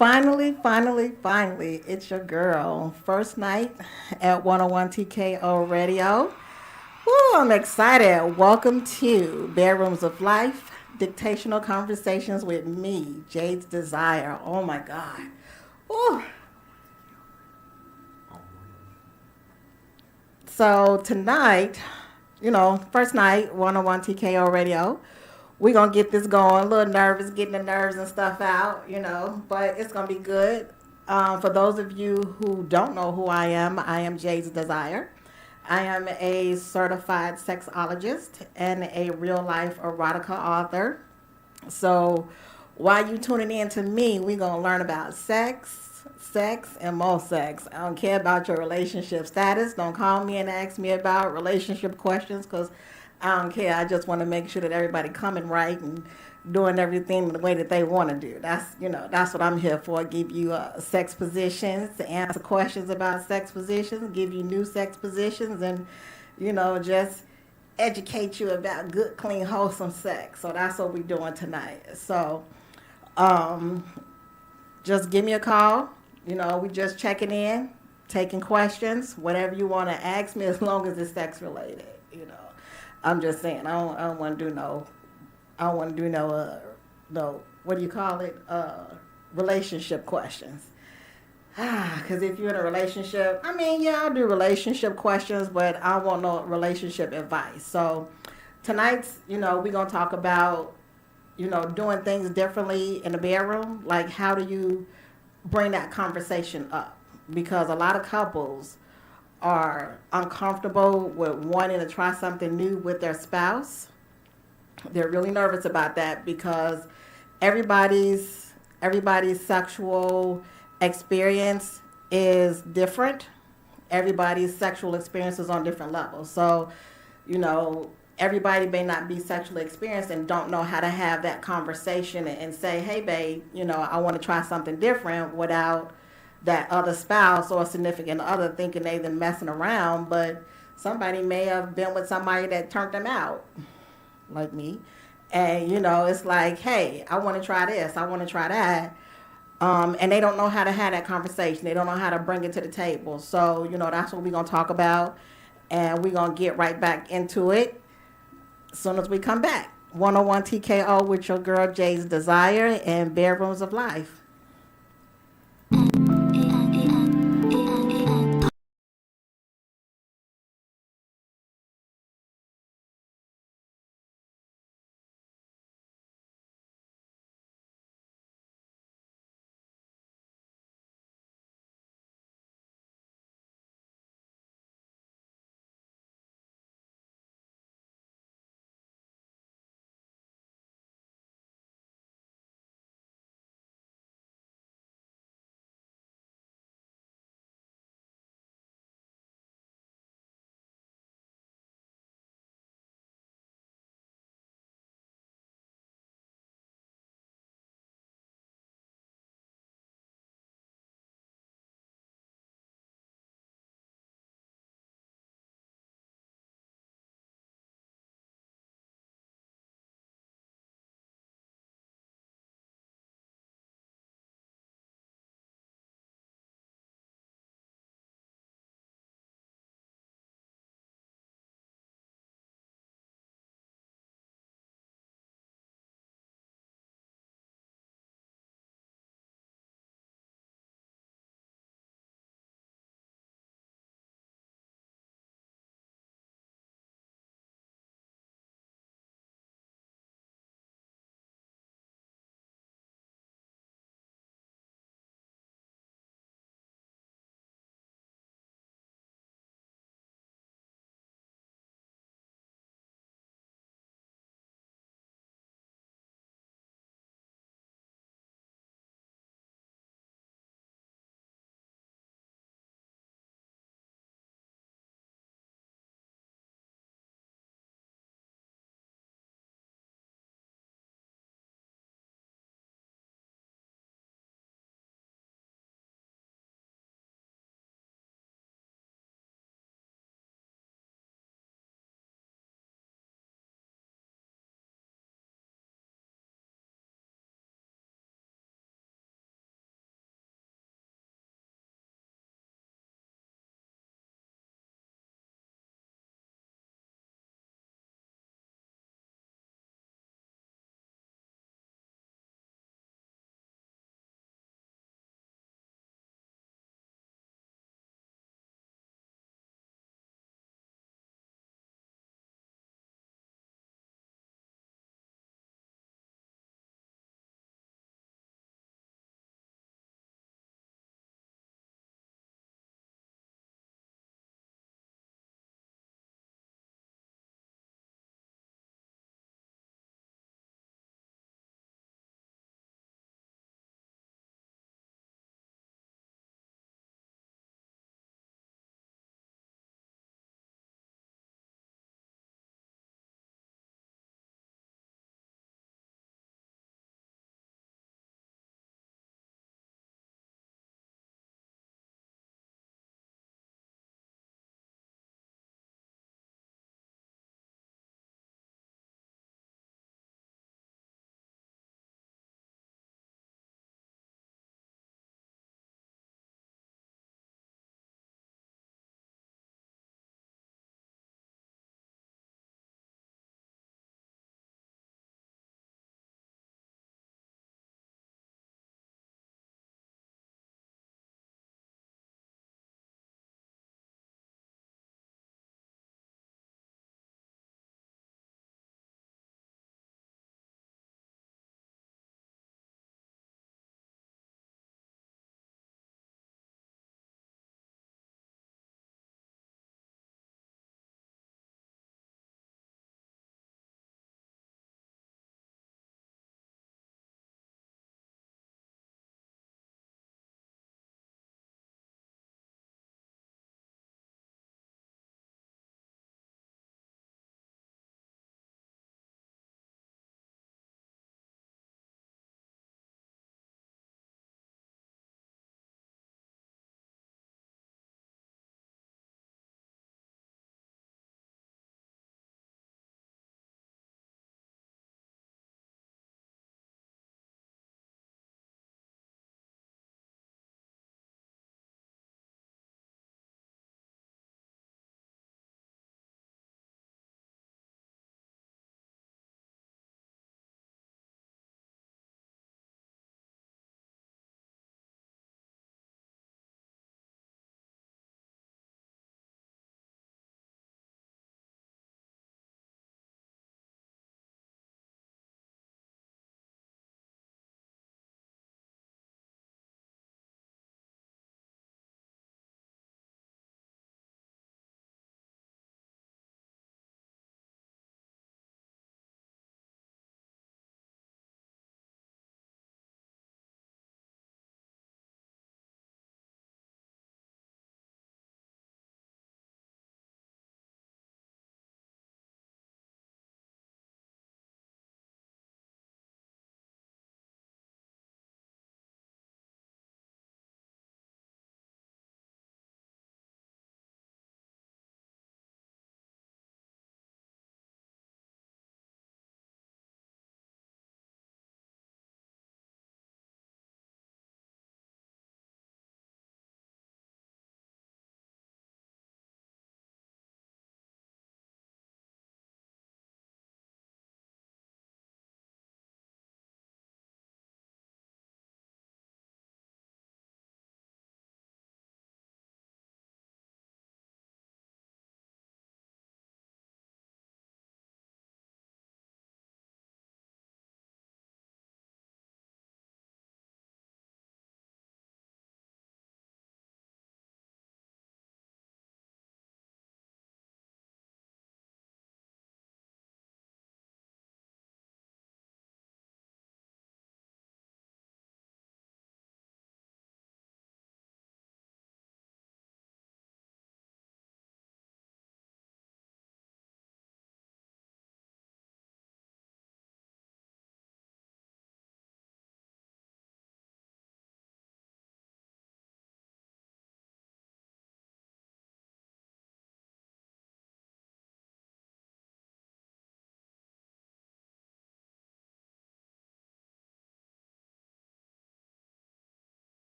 Finally, it's your girl. First night at 101 TKO Radio. Woo, I'm excited. Welcome to Bedrooms of Life, Dictational Conversations with me, Jade's Desire. Oh my God. Woo. So tonight, first night, 101 TKO Radio. We're going to get this going. A little nervous, getting the nerves and stuff out, but it's going to be good. For those of you who don't know who I am Jade's Desire. I am a certified sexologist and a real life erotica author. So while you tuning in to me, we're going to learn about sex, and more sex. I don't care about your relationship status. Don't call me and ask me about relationship questions because I don't care. I just want to make sure that everybody coming right and doing everything the way that they want to do. That's what I'm here for. Give you sex positions, answer questions about sex positions, give you new sex positions, and just educate you about good, clean, wholesome sex. So that's what we're doing tonight. So um, just give me a call. We just checking in, taking questions, whatever you want to ask me, as long as it's sex related. I'm just saying, I don't want to do no, I don't want to do no, what do you call it? Relationship questions. Because if you're in a relationship, I mean, yeah, I'll do relationship questions, but I want no relationship advice. So tonight's, we're going to talk about, doing things differently in the bedroom. Like, how do you bring that conversation up? Because a lot of couples are uncomfortable with wanting to try something new with their spouse. They're really nervous about that because everybody's sexual experience is different. Everybody's sexual experience is on different levels. So, everybody may not be sexually experienced and don't know how to have that conversation and say, hey, babe, I want to try something different without that other spouse or significant other thinking they've been messing around. But somebody may have been with somebody that turned them out, like me. And, it's like, hey, I want to try this, I want to try that. And they don't know how to have that conversation. They don't know how to bring it to the table. So, that's what we're going to talk about. And we're going to get right back into it as soon as we come back. 101 TKO with your girl Jay's Desire and Bedrooms of Life.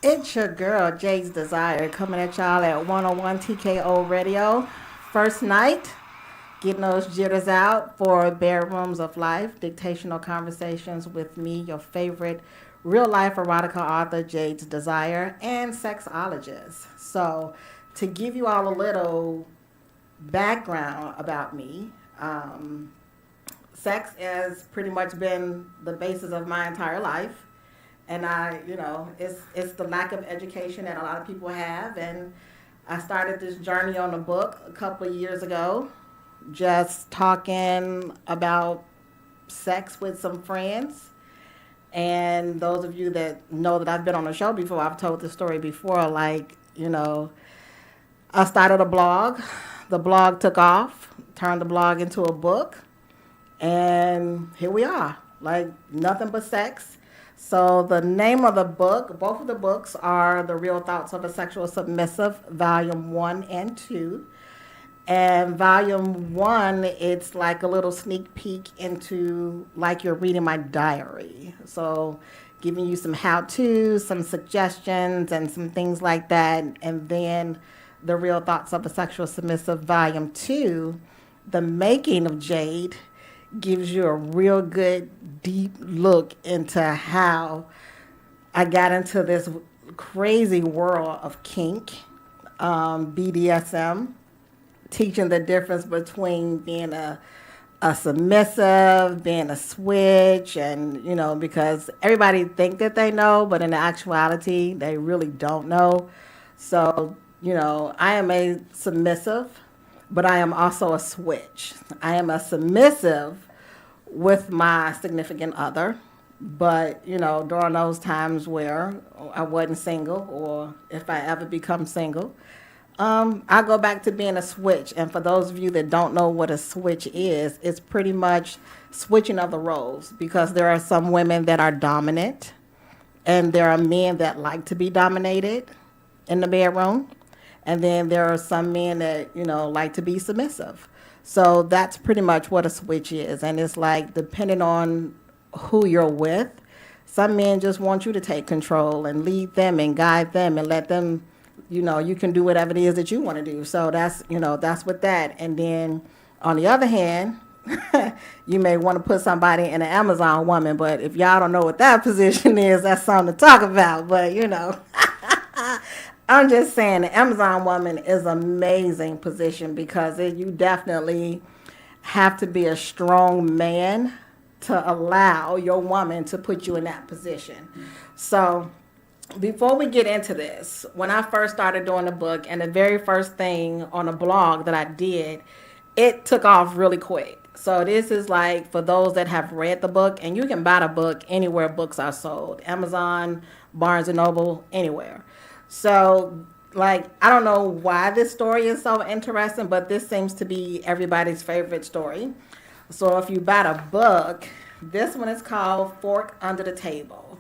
It's your girl, Jade's Desire, coming at y'all at 101 TKO Radio. First night, getting those jitters out for Bedrooms of Life, dictational conversations with me, your favorite real life erotica author, Jade's Desire, and sexologist. So, to give you all a little background about me, sex has pretty much been the basis of my entire life. And it's the lack of education that a lot of people have. And I started this journey on the book a couple of years ago, just talking about sex with some friends. And those of you that know that I've been on the show before, I've told this story before. I started a blog. The blog took off, turned the blog into a book, and here we are, like nothing but sex. So the name of the book, both of the books are The Real Thoughts of a Sexual Submissive, Volume 1 and 2. And Volume 1, it's like a little sneak peek into like you're reading my diary. So giving you some how-tos, some suggestions, and some things like that. And then The Real Thoughts of a Sexual Submissive, Volume 2, The Making of Jade, gives you a real good deep look into how I got into this crazy world of kink, BDSM, teaching the difference between being a submissive, being a switch, and because everybody think that they know, but in actuality they really don't know. So I am a submissive, but I am also a switch. I am a submissive with my significant other, but during those times where I wasn't single, or if I ever become single, I go back to being a switch. And for those of you that don't know what a switch is, it's pretty much switching of the roles, because there are some women that are dominant, and there are men that like to be dominated in the bedroom. And then there are some men that, like to be submissive. So that's pretty much what a switch is. And it's like, depending on who you're with, some men just want you to take control and lead them and guide them and let them, you can do whatever it is that you want to do. So that's with that. And then on the other hand, you may want to put somebody in an Amazon woman. But if y'all don't know what that position is, that's something to talk about. But, I'm just saying the Amazon woman is an amazing position, because you definitely have to be a strong man to allow your woman to put you in that position. So before we get into this, when I first started doing the book, and the very first thing on a blog that I did, it took off really quick. So this is like for those that have read the book, and you can buy the book anywhere books are sold. Amazon, Barnes and Noble, anywhere. So, I don't know why this story is so interesting, but this seems to be everybody's favorite story. So if you buy the book, this one is called Fork Under the Table.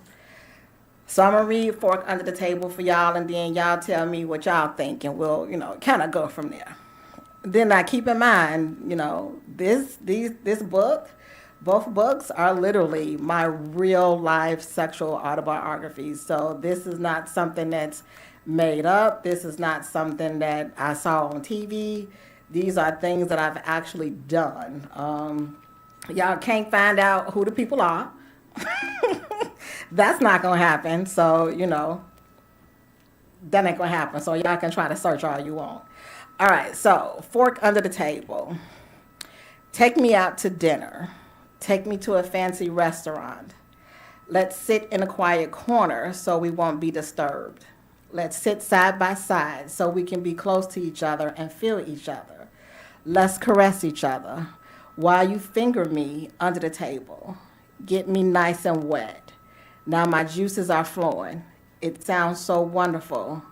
So I'm going to read Fork Under the Table for y'all, and then y'all tell me what y'all think, and we'll, kind of go from there. Then I keep in mind, this book, both books are literally my real life sexual autobiographies. So this is not something that's made up. This is not something that I saw on TV. These are things that I've actually done. Y'all can't find out who the people are. That's not going to happen. So, that ain't going to happen. So y'all can try to search all you want. All right. So, Fork Under the Table. Take me out to dinner. Take me to a fancy restaurant. Let's sit in a quiet corner so we won't be disturbed. Let's sit side by side so we can be close to each other and feel each other. Let's caress each other while you finger me under the table. Get me nice and wet. Now my juices are flowing. It sounds so wonderful.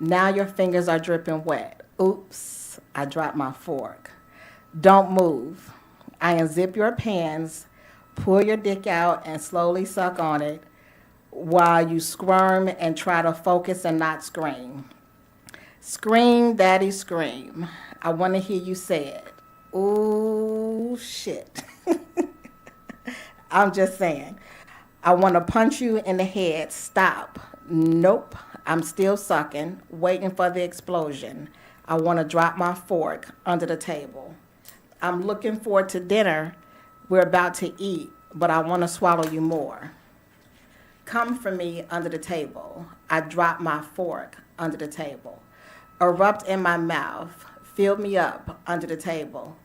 Now your fingers are dripping wet. Oops, I dropped my fork. Don't move. I unzip your pants, pull your dick out, and slowly suck on it while you squirm and try to focus and not scream. Scream, daddy, scream. I want to hear you say it. Ooh, shit. I'm just saying. I want to punch you in the head. Stop. Nope. I'm still sucking, waiting for the explosion. I want to drop my fork under the table. I'm looking forward to dinner we're about to eat, but I want to swallow you more. Come for me under the table. I drop my fork under the table. Erupt in my mouth. Fill me up under the table.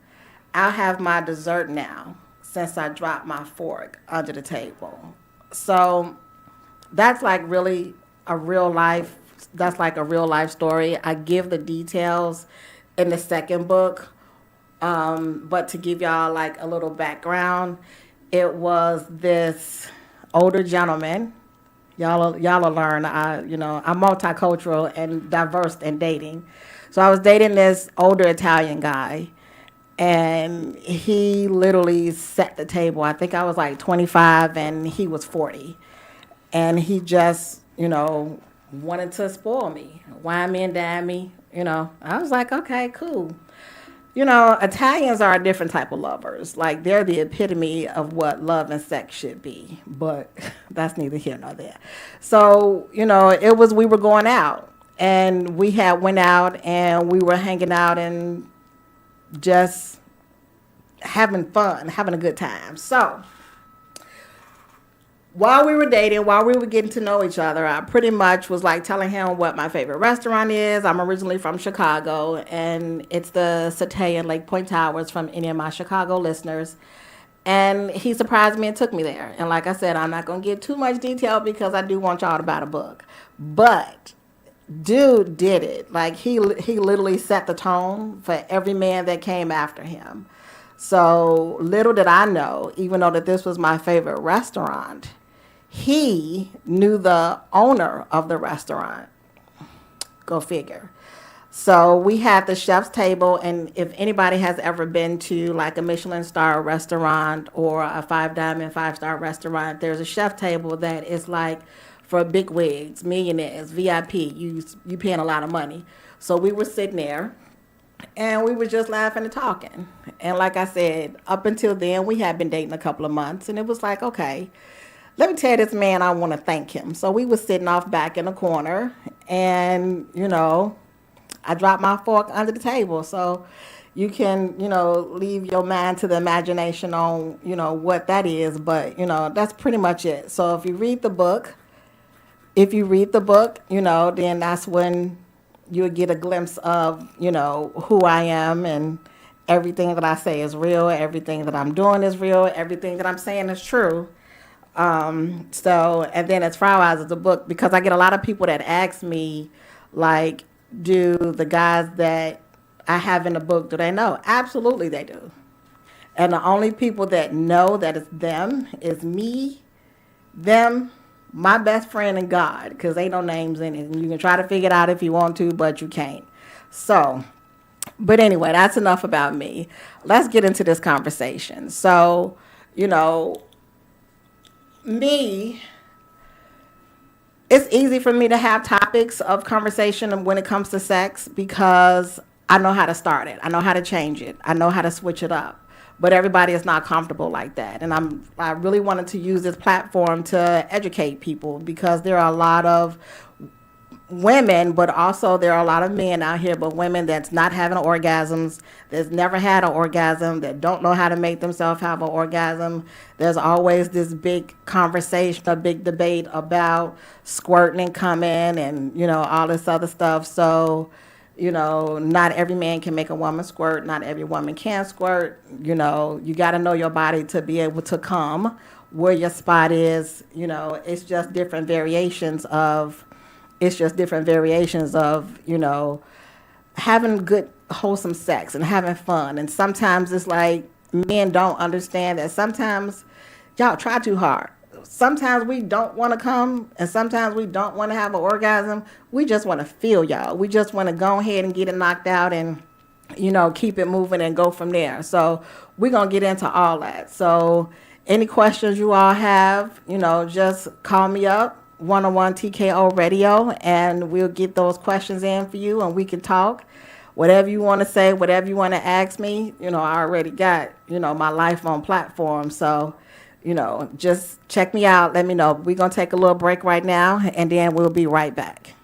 I'll have my dessert now since I dropped my fork under the table. So that's like really a real life that's like a real life story. I give the details in the second book, but to give y'all like a little background, it was this older gentleman. Y'all will learn. I'm multicultural and diverse in dating. So I was dating this older Italian guy, and he literally set the table. I think I was like 25 and he was 40, and he just wanted to spoil me, wine me and dine me. I was like, okay, cool. Italians are a different type of lovers. Like, they're the epitome of what love and sex should be. But that's neither here nor there. So, we were going out. And we had went out and we were hanging out and just having fun, having a good time. So, while we were dating, while we were getting to know each other, I pretty much was like telling him what my favorite restaurant is. I'm originally from Chicago, and it's the Satay Lake Point Towers from any of my Chicago listeners. And he surprised me and took me there. And like I said, I'm not going to give too much detail because I do want y'all to buy the book. But dude did it. Like, he literally set the tone for every man that came after him. So little did I know, even though that this was my favorite restaurant, he knew the owner of the restaurant. Go figure. So we had the chef's table, and if anybody has ever been to like a Michelin star restaurant or a 5-diamond 5-star restaurant, there's a chef table that is like for big wigs, millionaires, VIP. You paying a lot of money. So we were sitting there, and we were just laughing and talking. And like I said, up until then, we had been dating a couple of months, and it was like, okay, let me tell this man I want to thank him. So we were sitting off back in the corner, and, I dropped my fork under the table. So you can, leave your mind to the imagination on, what that is. But, that's pretty much it. So if you read the book, then that's when you'll get a glimpse of, who I am, and everything that I say is real. Everything that I'm doing is real. Everything that I'm saying is true. And then as far as the book, because I get a lot of people that ask me, like, do the guys that I have in the book, do they know? Absolutely they do. And the only people that know that it's them is me, them, my best friend, and God, because ain't no names in it. And you can try to figure it out if you want to, but you can't. So, but anyway, that's enough about me. Let's get into this conversation. So, me, it's easy for me to have topics of conversation when it comes to sex because I know how to start it. I know how to change it. I know how to switch it up. But everybody is not comfortable like that. And I really wanted to use this platform to educate people because there are a lot of women, but also there are a lot of men out here, but women that's not having orgasms, that's never had an orgasm, that don't know how to make themselves have an orgasm. There's always this big conversation, a big debate about squirting and coming and, all this other stuff. So, not every man can make a woman squirt. Not every woman can squirt. You got to know your body to be able to come, where your spot is. It's just different variations of having good, wholesome sex and having fun. And sometimes it's like men don't understand that sometimes y'all try too hard. Sometimes we don't want to come, and sometimes we don't want to have an orgasm. We just want to feel y'all. We just want to go ahead and get it knocked out and, keep it moving and go from there. So we're going to get into all that. So any questions you all have, just call me up. 101 TKO Radio, and we'll get those questions in for you, and we can talk. Whatever you want to say, whatever you want to ask me, I already got, my life on platform. So, Just check me out. Let me know. We're going to take a little break right now, and then we'll be right back.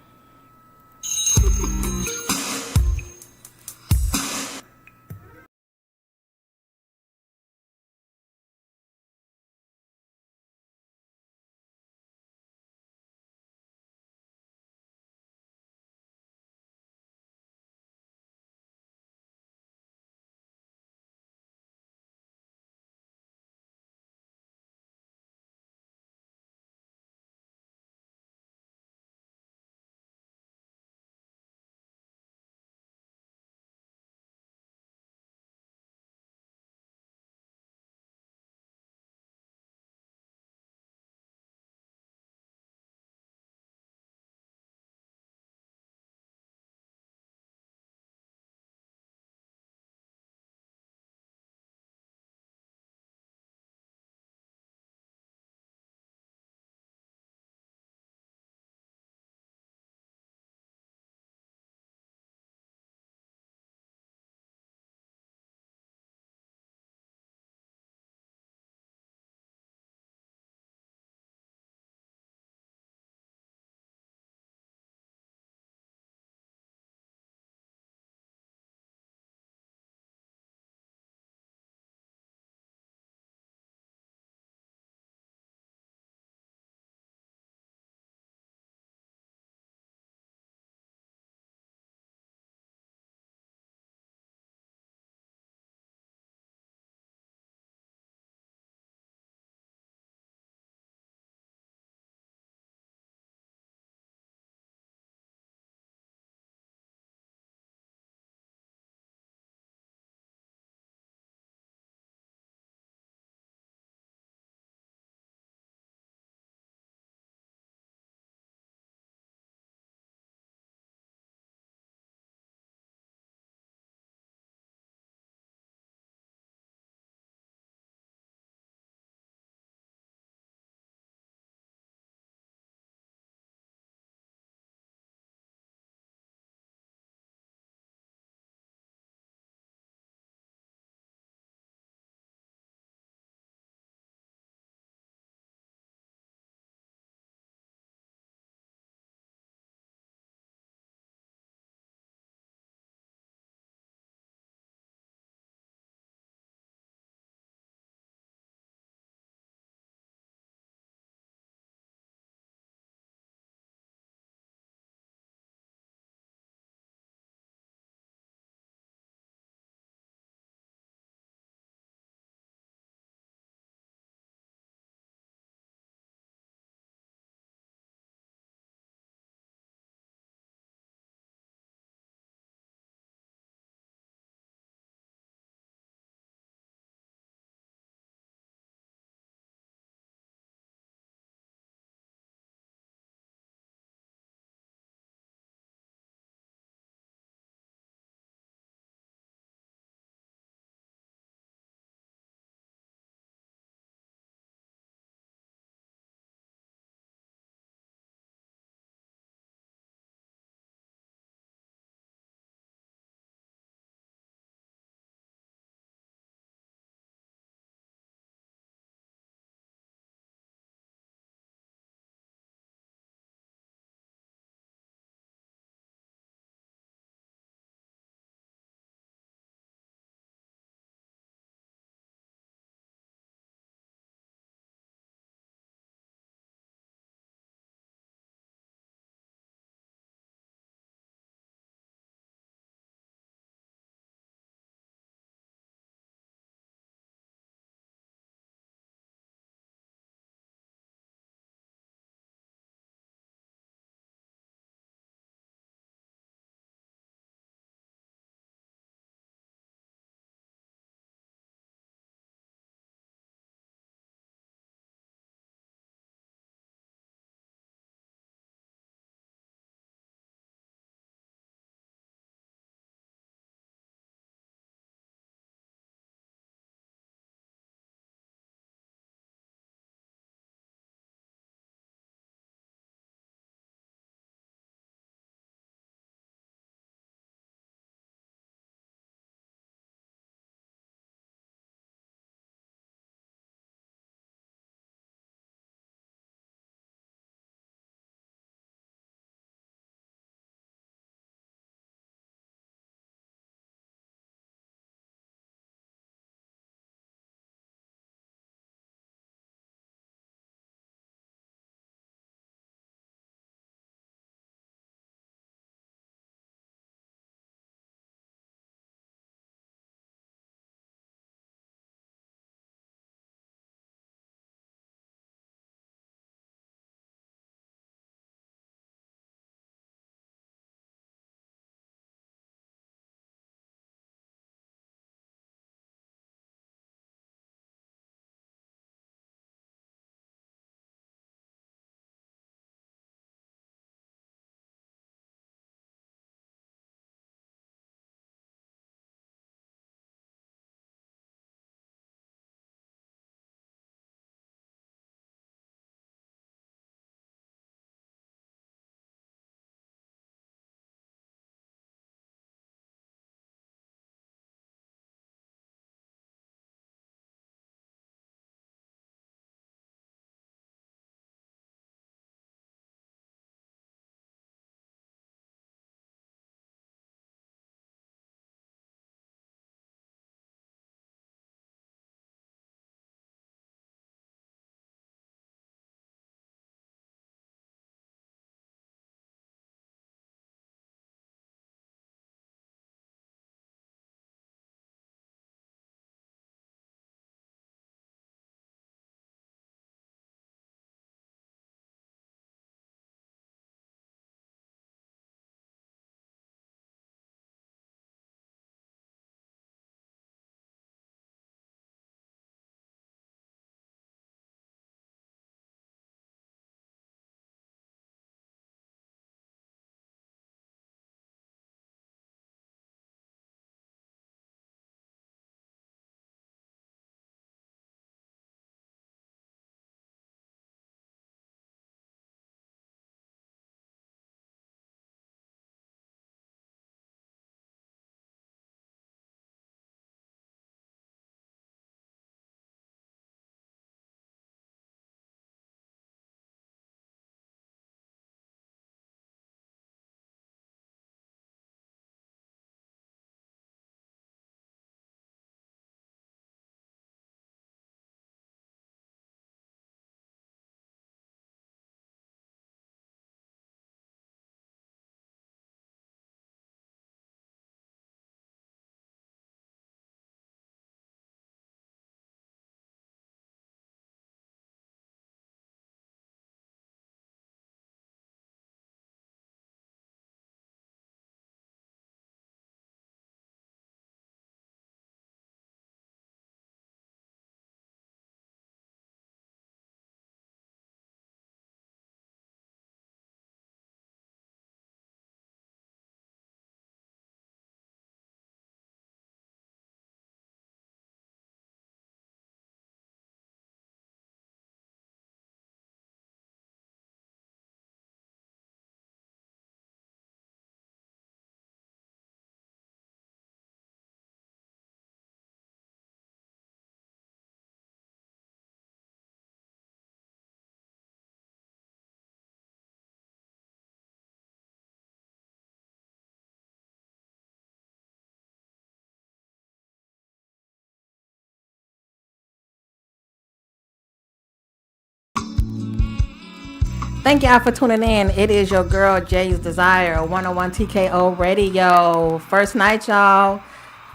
Thank y'all for tuning in. It is your girl Jay's Desire, 101 TKO Radio. First night, y'all.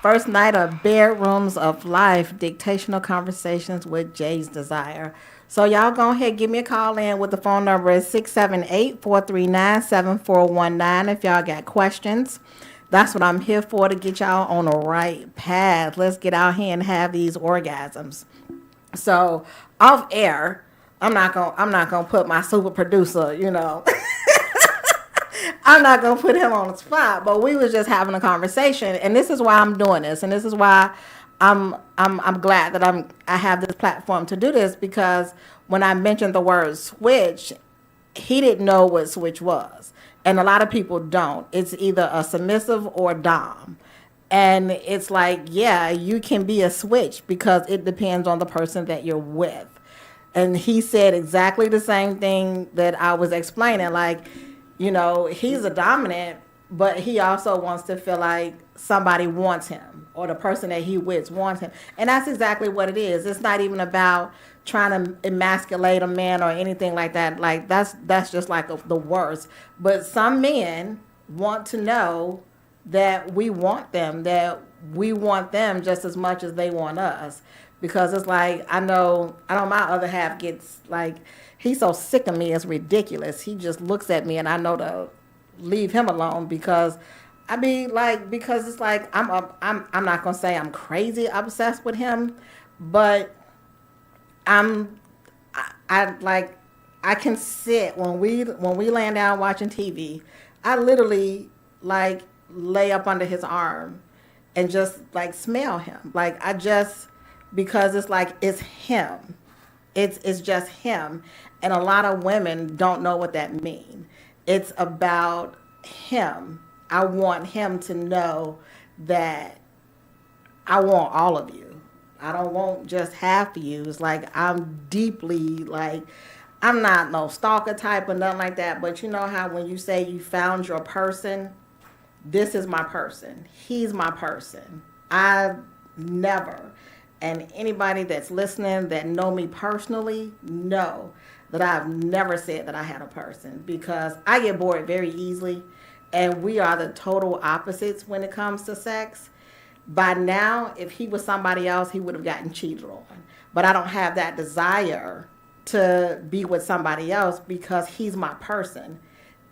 First night of Bedrooms of Life, Dictational Conversations with Jay's Desire. So y'all go ahead, give me a call in with the phone number is 678-439-7419 if y'all got questions. That's what I'm here for, to get y'all on the right path. Let's get out here and have these orgasms. So off air, I'm not gonna put my super producer, I'm not gonna put him on the spot, but we was just having a conversation, and this is why I'm doing this, and this is why I'm glad that I have this platform to do this, because when I mentioned the word switch, he didn't know what switch was, and a lot of people don't. It's either a submissive or dom, and it's like, yeah, you can be a switch because it depends on the person that you're with. And he said exactly the same thing that I was explaining. Like, he's a dominant, but he also wants to feel like somebody wants him, or the person that he with wants him. And that's exactly what it is. It's not even about trying to emasculate a man or anything like that. Like, that's just like the worst. But some men want to know that we want them just as much as they want us. Because it's like, I know my other half gets like, he's so sick of me, it's ridiculous. He just looks at me and I know to leave him alone, because because it's like, I'm not gonna say I'm crazy obsessed with him, but I can sit when we laying down watching TV, I literally like lay up under his arm and just like smell him. Because it's like, it's him. It's just him. And a lot of women don't know what that means. It's about him. I want him to know that I want all of you. I don't want just half of you. It's like, I'm deeply, like, I'm not no stalker type or nothing like that. But you know how when you say you found your person, this is my person. He's my person. I never... And anybody that's listening that know me personally know that I've never said that I had a person, because I get bored very easily, and we are the total opposites when it comes to sex. By now, if he was somebody else, he would have gotten cheated on. But I don't have that desire to be with somebody else, because he's my person.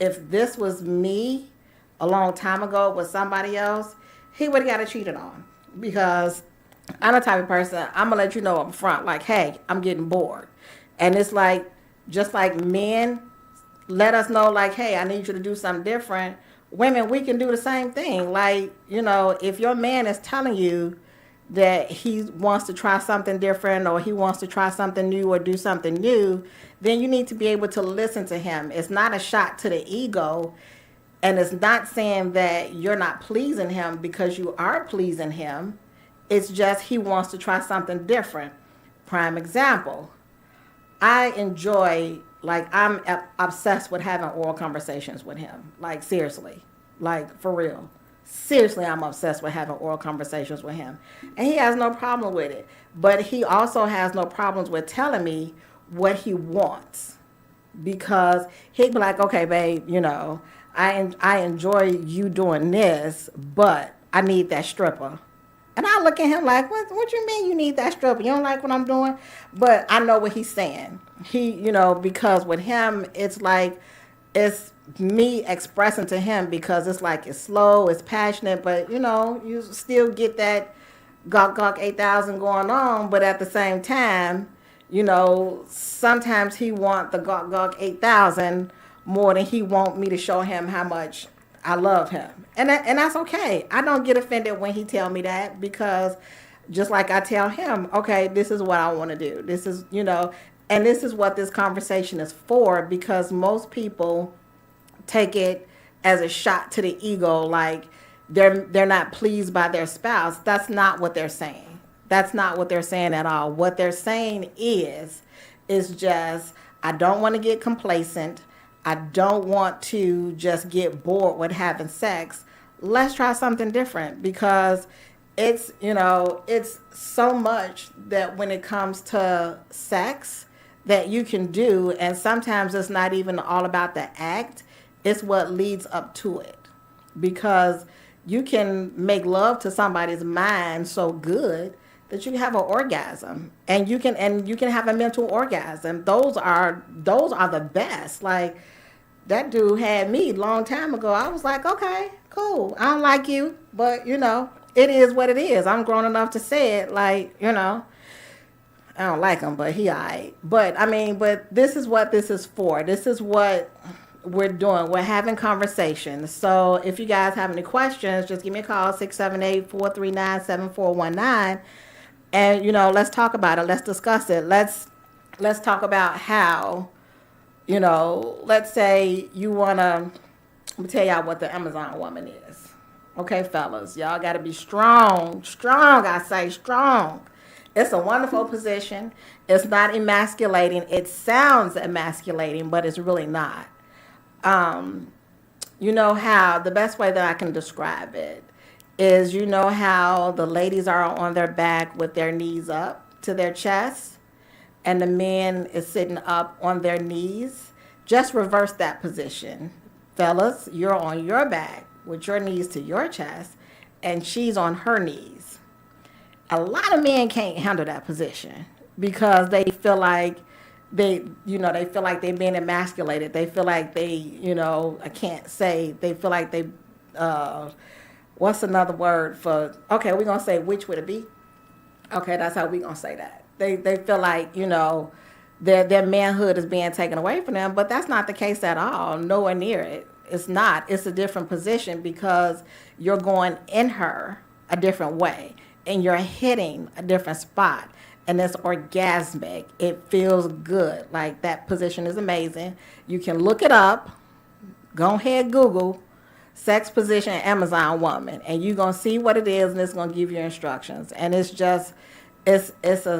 If this was me a long time ago with somebody else, he would have got cheated on, because I'm the type of person, I'm going to let you know up front, like, hey, I'm getting bored. And it's like, just like men let us know, like, hey, I need you to do something different. Women, we can do the same thing. Like, if your man is telling you that he wants to try something different, or he wants to try something new or do something new, then you need to be able to listen to him. It's not a shot to the ego. And it's not saying that you're not pleasing him, because you are pleasing him. It's just he wants to try something different. Prime example, I enjoy, like, I'm obsessed with having oral conversations with him. Like, seriously. Like, for real. Seriously, I'm obsessed with having oral conversations with him. And he has no problem with it. But he also has no problems with telling me what he wants. Because he'd be like, okay, babe, I enjoy you doing this, but I need that stripper. And I look at him like, what you mean you need that stripper? You don't like what I'm doing? But I know what he's saying. Because with him, it's like, it's me expressing to him, because it's like, it's slow, it's passionate, but, you still get that Gawk Gawk 8000 going on. But at the same time, sometimes he want the Gawk Gawk 8000 more than he want me to show him how much I love him. And that's okay. I don't get offended when he tell me that, because just like I tell him, okay, this is what I want to do. This is, and this is what this conversation is for, because most people take it as a shot to the ego, like they're not pleased by their spouse. That's not what they're saying. That's not what they're saying at all. What they're saying is just, I don't want to get complacent. I don't want to just get bored with having sex. Let's try something different, because it's so much that when it comes to sex, that you can do. And sometimes it's not even all about the act, it's what leads up to it. Because you can make love to somebody's mind so good that you can have an orgasm, and you can have a mental orgasm. Those are the best. Like, that dude had me long time ago. I was like, okay, cool. I don't like you, but it is what it is. I'm grown enough to say it. Like, I don't like him, but he alright. But I mean, but this is what this is for. This is what we're doing. We're having conversations. So if you guys have any questions, just give me a call, 678-439-7419. And let's talk about it. Let's discuss it. Let's talk about how, let's say you wanna, let me tell y'all what the Amazon woman is. Okay, fellas, y'all gotta be strong. Strong, I say strong. It's a wonderful position. It's not emasculating. It sounds emasculating, but it's really not. You know how the best way that I can describe it is, how the ladies are on their back with their knees up to their chest, and the man is sitting up on their knees. Just reverse that position. Fellas, you're on your back with your knees to your chest, and she's on her knees. A lot of men can't handle that position because they feel like they feel like they're being emasculated. They feel like I can't say, they feel like they, what's another word for, okay, we're going to say, which would it be? Okay, that's how we're going to say that. They feel like, their manhood is being taken away from them, but that's not the case at all. Nowhere near it. It's not. It's a different position because you're going in her a different way, and you're hitting a different spot, and it's orgasmic. It feels good. Like, that position is amazing. You can look it up. Go ahead, Google sex position Amazon woman, and you're going to see what it is, and it's going to give you instructions. And it's a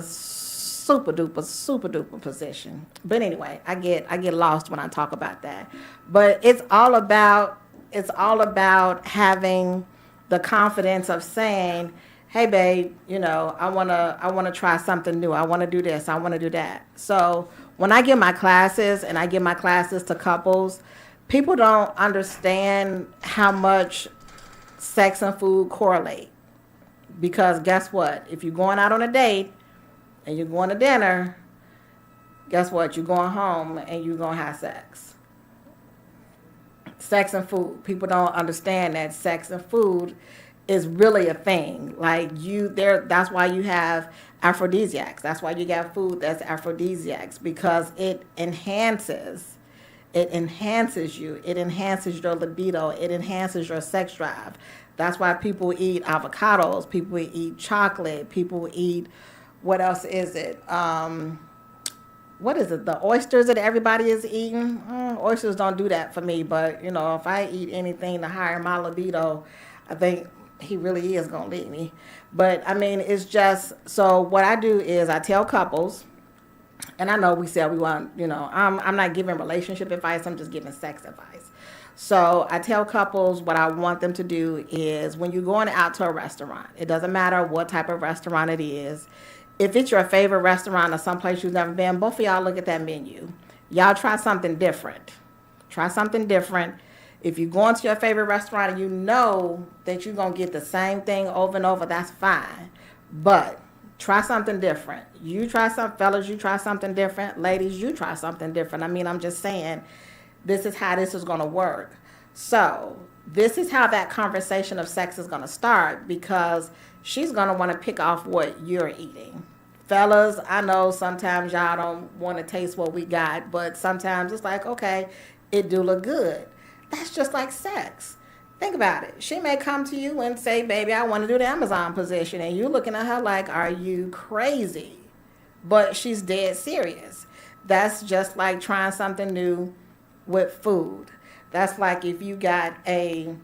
super duper position. But anyway, I get lost when I talk about that. But it's all about having the confidence of saying, hey babe, I wanna try something new. I wanna do this, I wanna do that. So when I give my classes, and I give my classes to couples, people don't understand how much sex and food correlate. Because guess what? If you're going out on a date and you're going to dinner, guess what? You're going home and you're going to have sex. Sex and food. People don't understand that sex and food is really a thing. Like, that's why you have aphrodisiacs. That's why you got food that's aphrodisiacs, because it enhances you. It enhances your libido. It enhances your sex drive. That's why people eat avocados. People eat chocolate. People eat, what else is it? What is it? The oysters that everybody is eating? Oysters don't do that for me. But, if I eat anything to higher my libido, I think he really is going to leave me. But, I mean, it's just, so what I do is I tell couples, and I know we said we want, I'm not giving relationship advice. I'm just giving sex advice. So I tell couples what I want them to do is, when you're going out to a restaurant, it doesn't matter what type of restaurant it is. If it's your favorite restaurant or someplace you've never been, both of y'all look at that menu. Y'all try something different. Try something different. If you go into your favorite restaurant and you know that you're going to get the same thing over and over, that's fine. But try something different. You try something, fellas, you try something different. Ladies, you try something different. I mean, I'm just saying, this is how this is going to work. So this is how that conversation of sex is going to start, because she's going to want to pick off what you're eating. Fellas, I know sometimes y'all don't want to taste what we got, but sometimes it's like, okay, it do look good. That's just like sex. Think about it. She may come to you and say, baby, I want to do the Amazon position. And you're looking at her like, are you crazy? But she's dead serious. That's just like trying something new with food. That's like if you got a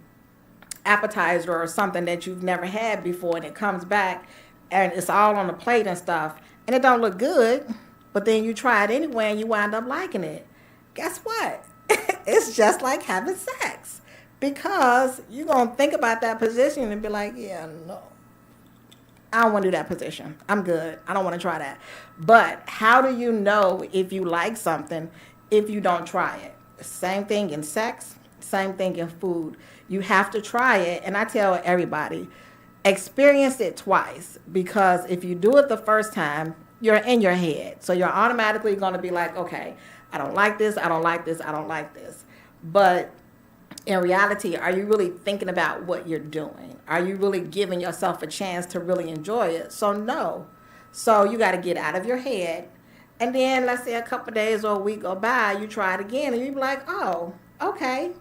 appetizer or something that you've never had before, and it comes back and it's all on the plate and stuff, and it don't look good, but then you try it anyway and you wind up liking it. Guess what? It's just like having sex, because you're going to think about that position and be like, yeah, no. I don't want to do that position. I'm good. I don't want to try that. But how do you know if you like something if you don't try it? Same thing in sex, same thing in food. You have to try it. And I tell everybody, experience it twice, because if you do it the first time, you're in your head. So you're automatically going to be like, okay, I don't like this, I don't like this, I don't like this. But in reality, are you really thinking about what you're doing? Are you really giving yourself a chance to really enjoy it? So, no. So, you got to get out of your head. And then, let's say a couple of days or a week go by, you try it again, and you be like, oh, okay.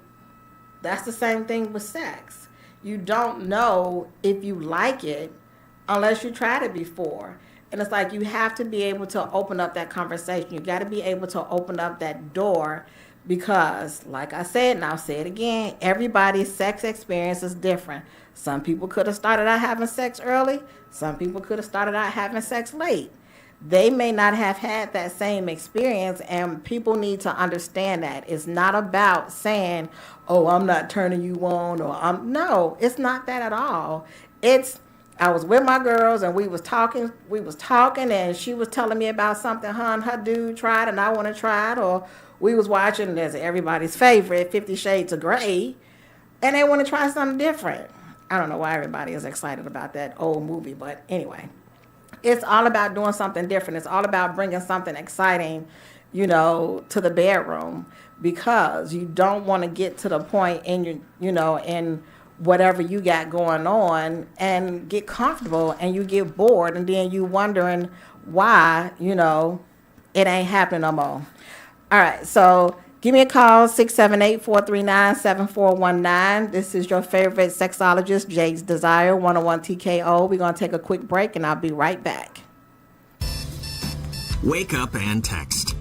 That's the same thing with sex. You don't know if you like it unless you tried it before. And it's like you have to be able to open up that conversation. You got to be able to open up that door because, like I said, and I'll say it again, everybody's sex experience is different. Some people could have started out having sex early, some people could have started out having sex late. They may not have had that same experience, and people need to understand that it's not about saying, oh, I'm not turning you on, or I'm no, it's not that at all. It's I was with my girls and we was talking and she was telling me about something her dude tried and I want to try it, or we was watching as everybody's favorite 50 Shades of Grey and they want to try something different. I don't know why everybody is excited about that old movie, but anyway, it's all about doing something different. It's all about bringing something exciting, to the bedroom, because you don't want to get to the point in in whatever you got going on and get comfortable and you get bored and then you wondering why, it ain't happening no more. All right, so give me a call, 678-439-7419. This is your favorite sexologist, Jade's Desire, 101 TKO. We're going to take a quick break, and I'll be right back. Wake up and text.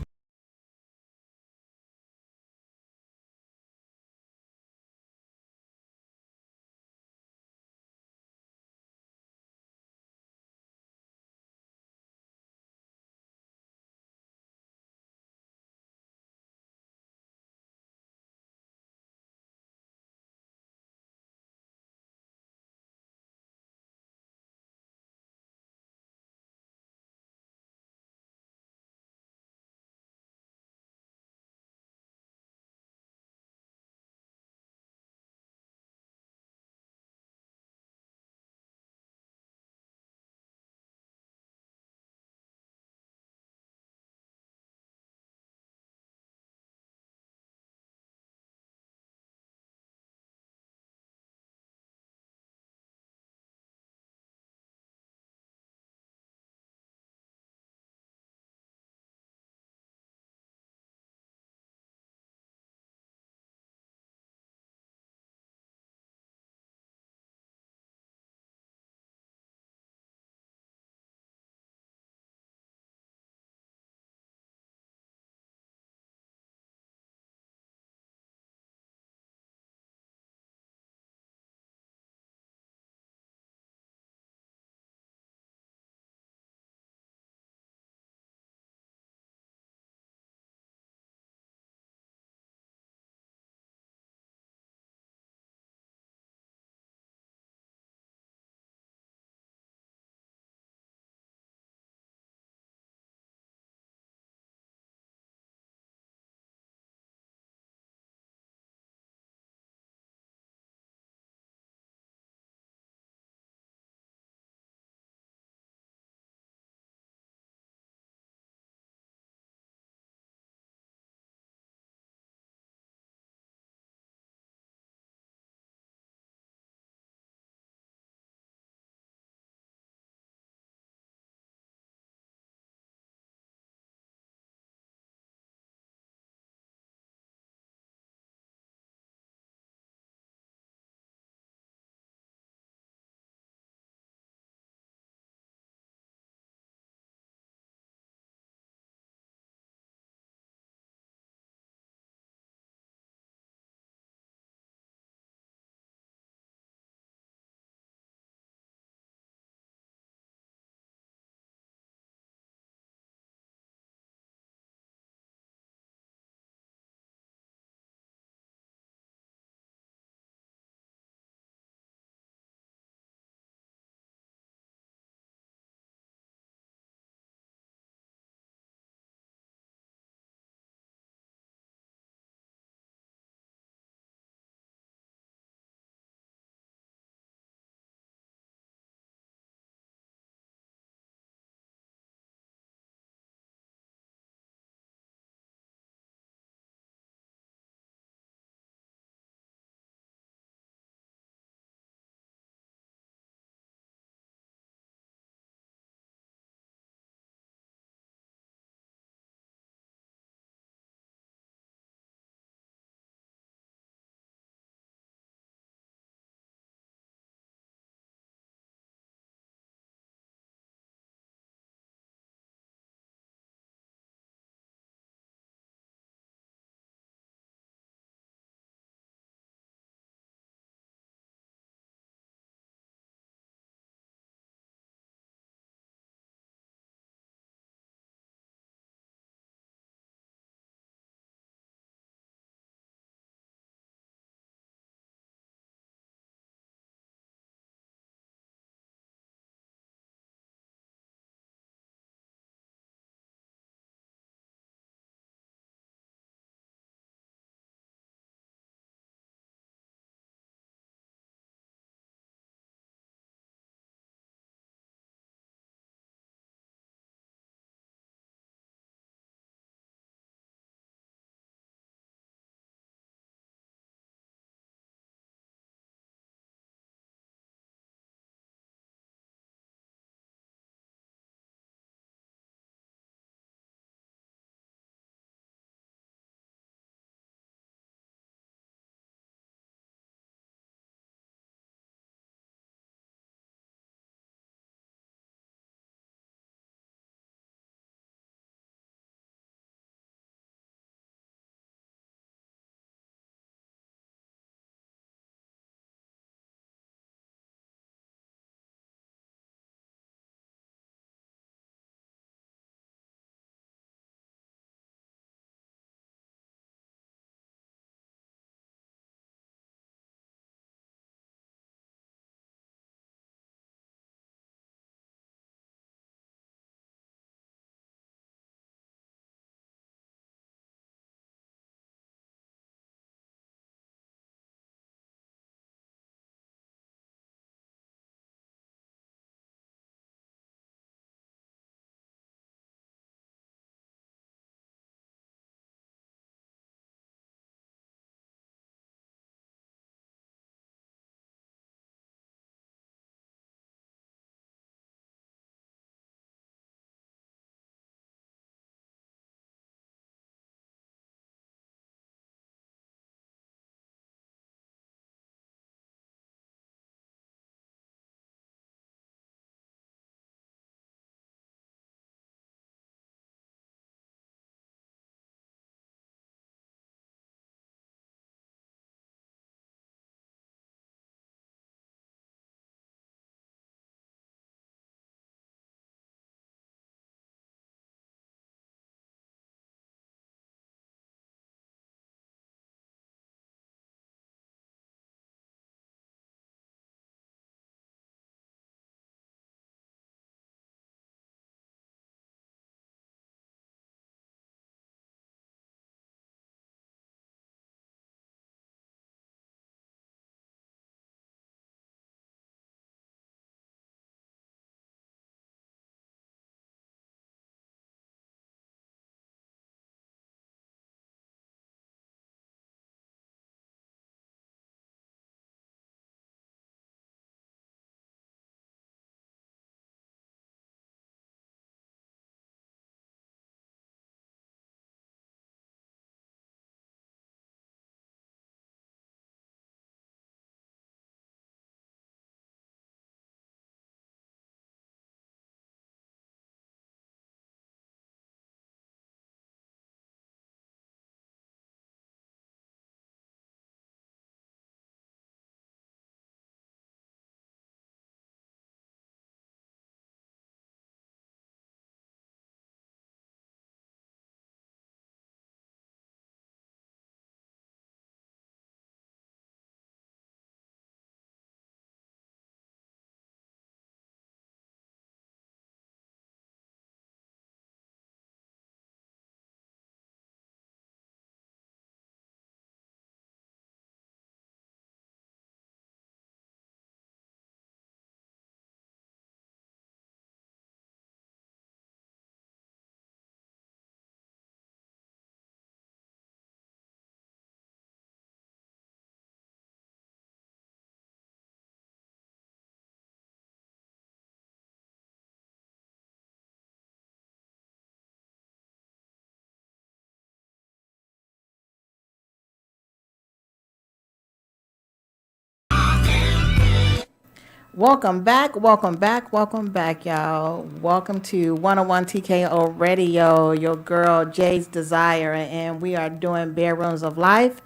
Welcome back, y'all. Welcome to 101 TKO Radio, your girl Jade's Desire, and we are doing Bare Rooms of Life,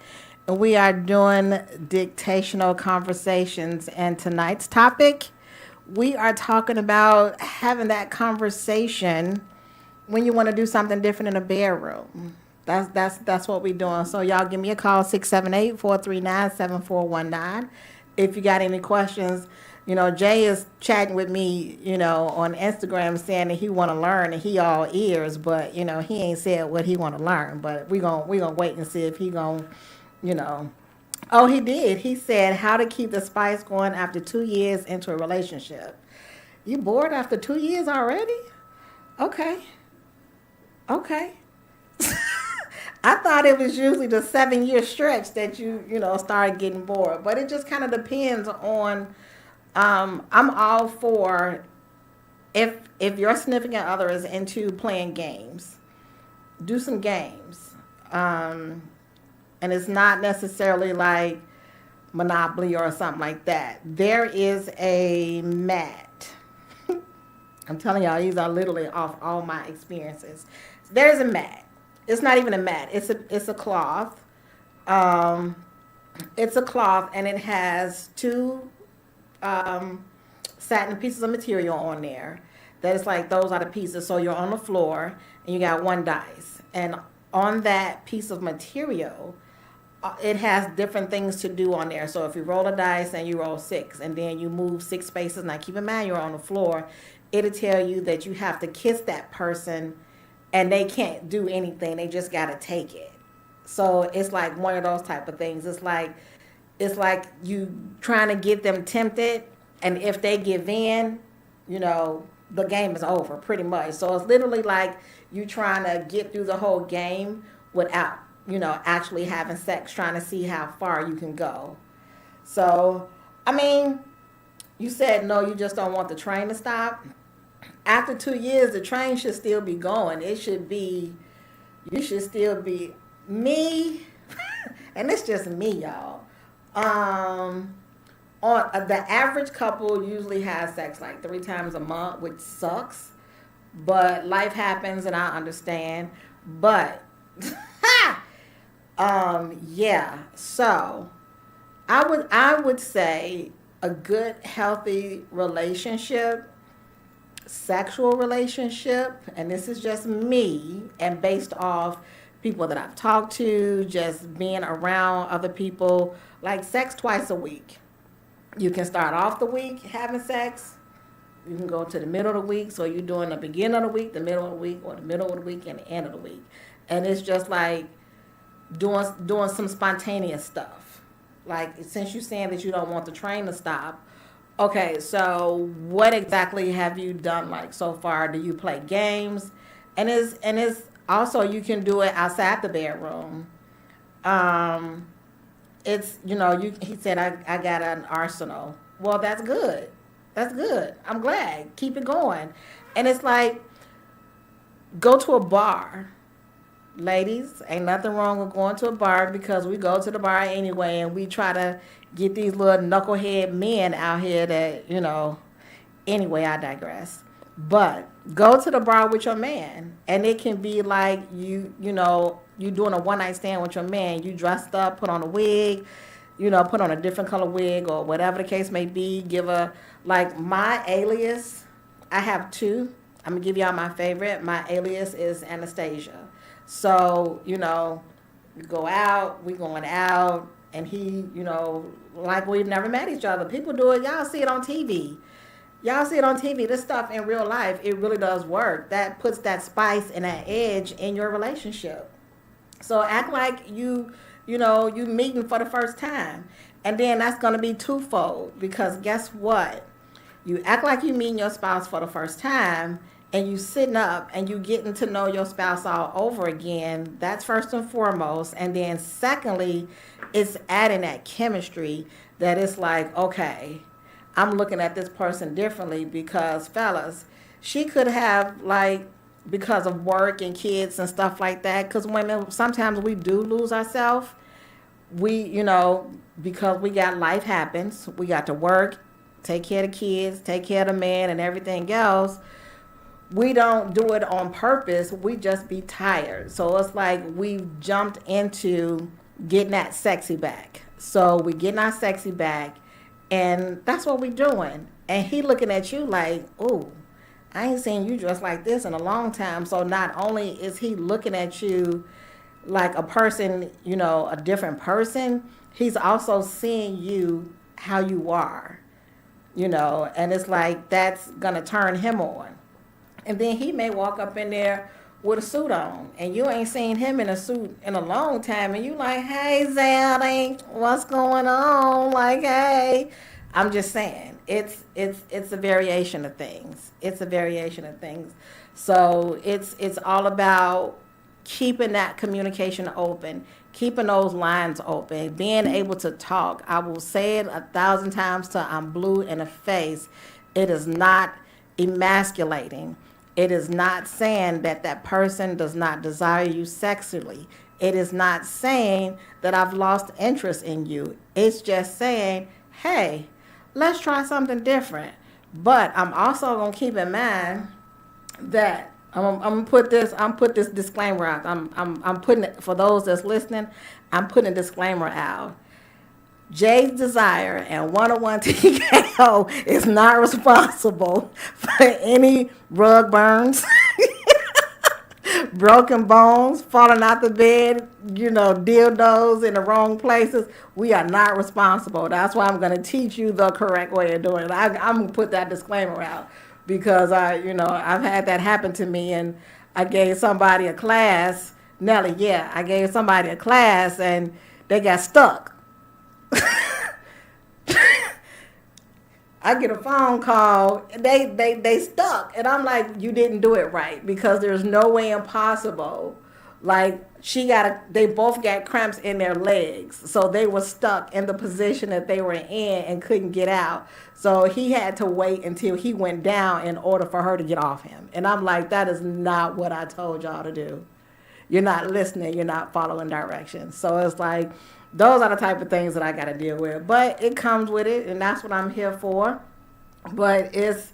and we are doing dictational conversations. And tonight's topic, we are talking about having that conversation when you want to do something different in a bedroom. That's what we're doing. So y'all give me a call 678-439-7419. If you got any questions, Jay is chatting with me, on Instagram saying that he want to learn and he all ears, but he ain't said what he want to learn. But we gonna wait and see if he gonna, you know. Oh, he did. He said how to keep the spice going after 2 years into a relationship. You bored after 2 years already? Okay. Okay. I thought it was usually the 7 year stretch that you started getting bored, but it just kind of depends on. I'm all for if your significant other is into playing games, do some games, and it's not necessarily like Monopoly or something like that. There is a mat. I'm telling y'all, these are literally off all my experiences. There's a mat. It's not even a mat. It's a cloth. Um, it's a cloth, and it has two satin pieces of material on there. That is like those are the pieces. So you're on the floor, and you got one dice, and on that piece of material, it has different things to do on there. So if you roll a dice and you roll six, and then you move six spaces, now keep in mind you're on the floor, it'll tell you that you have to kiss that person and they can't do anything. They just got to take it. So it's like one of those type of things. It's like you trying to get them tempted, and if they give in, the game is over pretty much. So it's literally like you trying to get through the whole game without, actually having sex, trying to see how far you can go. So, I mean, you said no, you just don't want the train to stop. After 2 years, the train should still be going. It should be, you should still be me, and it's just me, y'all. Um, on the average couple usually has sex like 3 times a month, which sucks. But life happens, and I understand. But yeah. So I would say a good healthy relationship, sexual relationship, and this is just me and based off people that I've talked to, just being around other people, like sex twice a week. You can start off the week having sex. You can go to the middle of the week. So you're doing the beginning of the week, the middle of the week, or the middle of the week and the end of the week. And it's just like doing some spontaneous stuff. Like since you're saying that you don't want the train to stop, okay, so what exactly have you done like so far? Do you play games? And it's also you can do it outside the bedroom. Um, it's you he said I got an arsenal. Well, that's good. That's good. I'm glad. Keep it going. And it's like go to a bar. Ladies, ain't nothing wrong with going to a bar because we go to the bar anyway and we try to get these little knucklehead men out here that, anyway, I digress. But go to the bar with your man and it can be like you doing a one night stand with your man. You dressed up, put on a wig, put on a different color wig or whatever the case may be. Give a like my alias, I have two. I'm gonna give y'all my favorite. My alias is Anastasia. So, we go out, we going out, and he, like we've never met each other. People do it, y'all see it on TV. Y'all see it on TV. This stuff in real life, it really does work. That puts that spice and that edge in your relationship. So act like you meeting for the first time. And then that's gonna be twofold because guess what? You act like you meeting your spouse for the first time and you sitting up and you getting to know your spouse all over again. That's first and foremost. And then secondly, it's adding that chemistry that it's like, okay, I'm looking at this person differently because fellas, she could have like because of work and kids and stuff like that. Because women, sometimes we do lose ourselves. We, because we got life happens. We got to work. take care of the kids, take care of the man, and everything else. We don't do it on purpose. We just be tired. So it's like we've jumped into getting that sexy back. So we getting our sexy back, and that's what we doing. And he looking at you like, ooh, I ain't seen you dressed like this in a long time. So not only is he looking at you like a person, a different person, he's also seeing you how you are, and it's like that's gonna turn him on. And then he may walk up in there with a suit on, and you ain't seen him in a suit in a long time, and you like, hey, Zaddy, what's going on? Like, hey, I'm just saying, it's a variation of things. It's a variation of things. So it's all about keeping that communication open, keeping those lines open, being able to talk. I will say it 1,000 times till I'm blue in the face. It is not emasculating. It is not saying that that person does not desire you sexually. It is not saying that I've lost interest in you. It's just saying, hey, let's try something different. But I'm also gonna keep in mind that I'm gonna put this disclaimer out. I'm putting it for those that's listening. I'm putting a disclaimer out. Jade's Desire and 101 TKO is not responsible for any rug burns, broken bones, falling out the bed, dildos in the wrong places. We are not responsible. That's why I'm going to teach you the correct way of doing it. I'm going to put that disclaimer out because I've had that happen to me, and I gave somebody a class. Nelly, yeah, I gave somebody a class and they got stuck. I get a phone call, they stuck, and I'm like, you didn't do it right because there's no way impossible. Like they both got cramps in their legs, so they were stuck in the position that they were in and couldn't get out. So he had to wait until he went down in order for her to get off him. And I'm like, that is not what I told y'all to do. You're not listening. You're not following directions. So it's like those are the type of things that I got to deal with. But it comes with it, and that's what I'm here for. But it's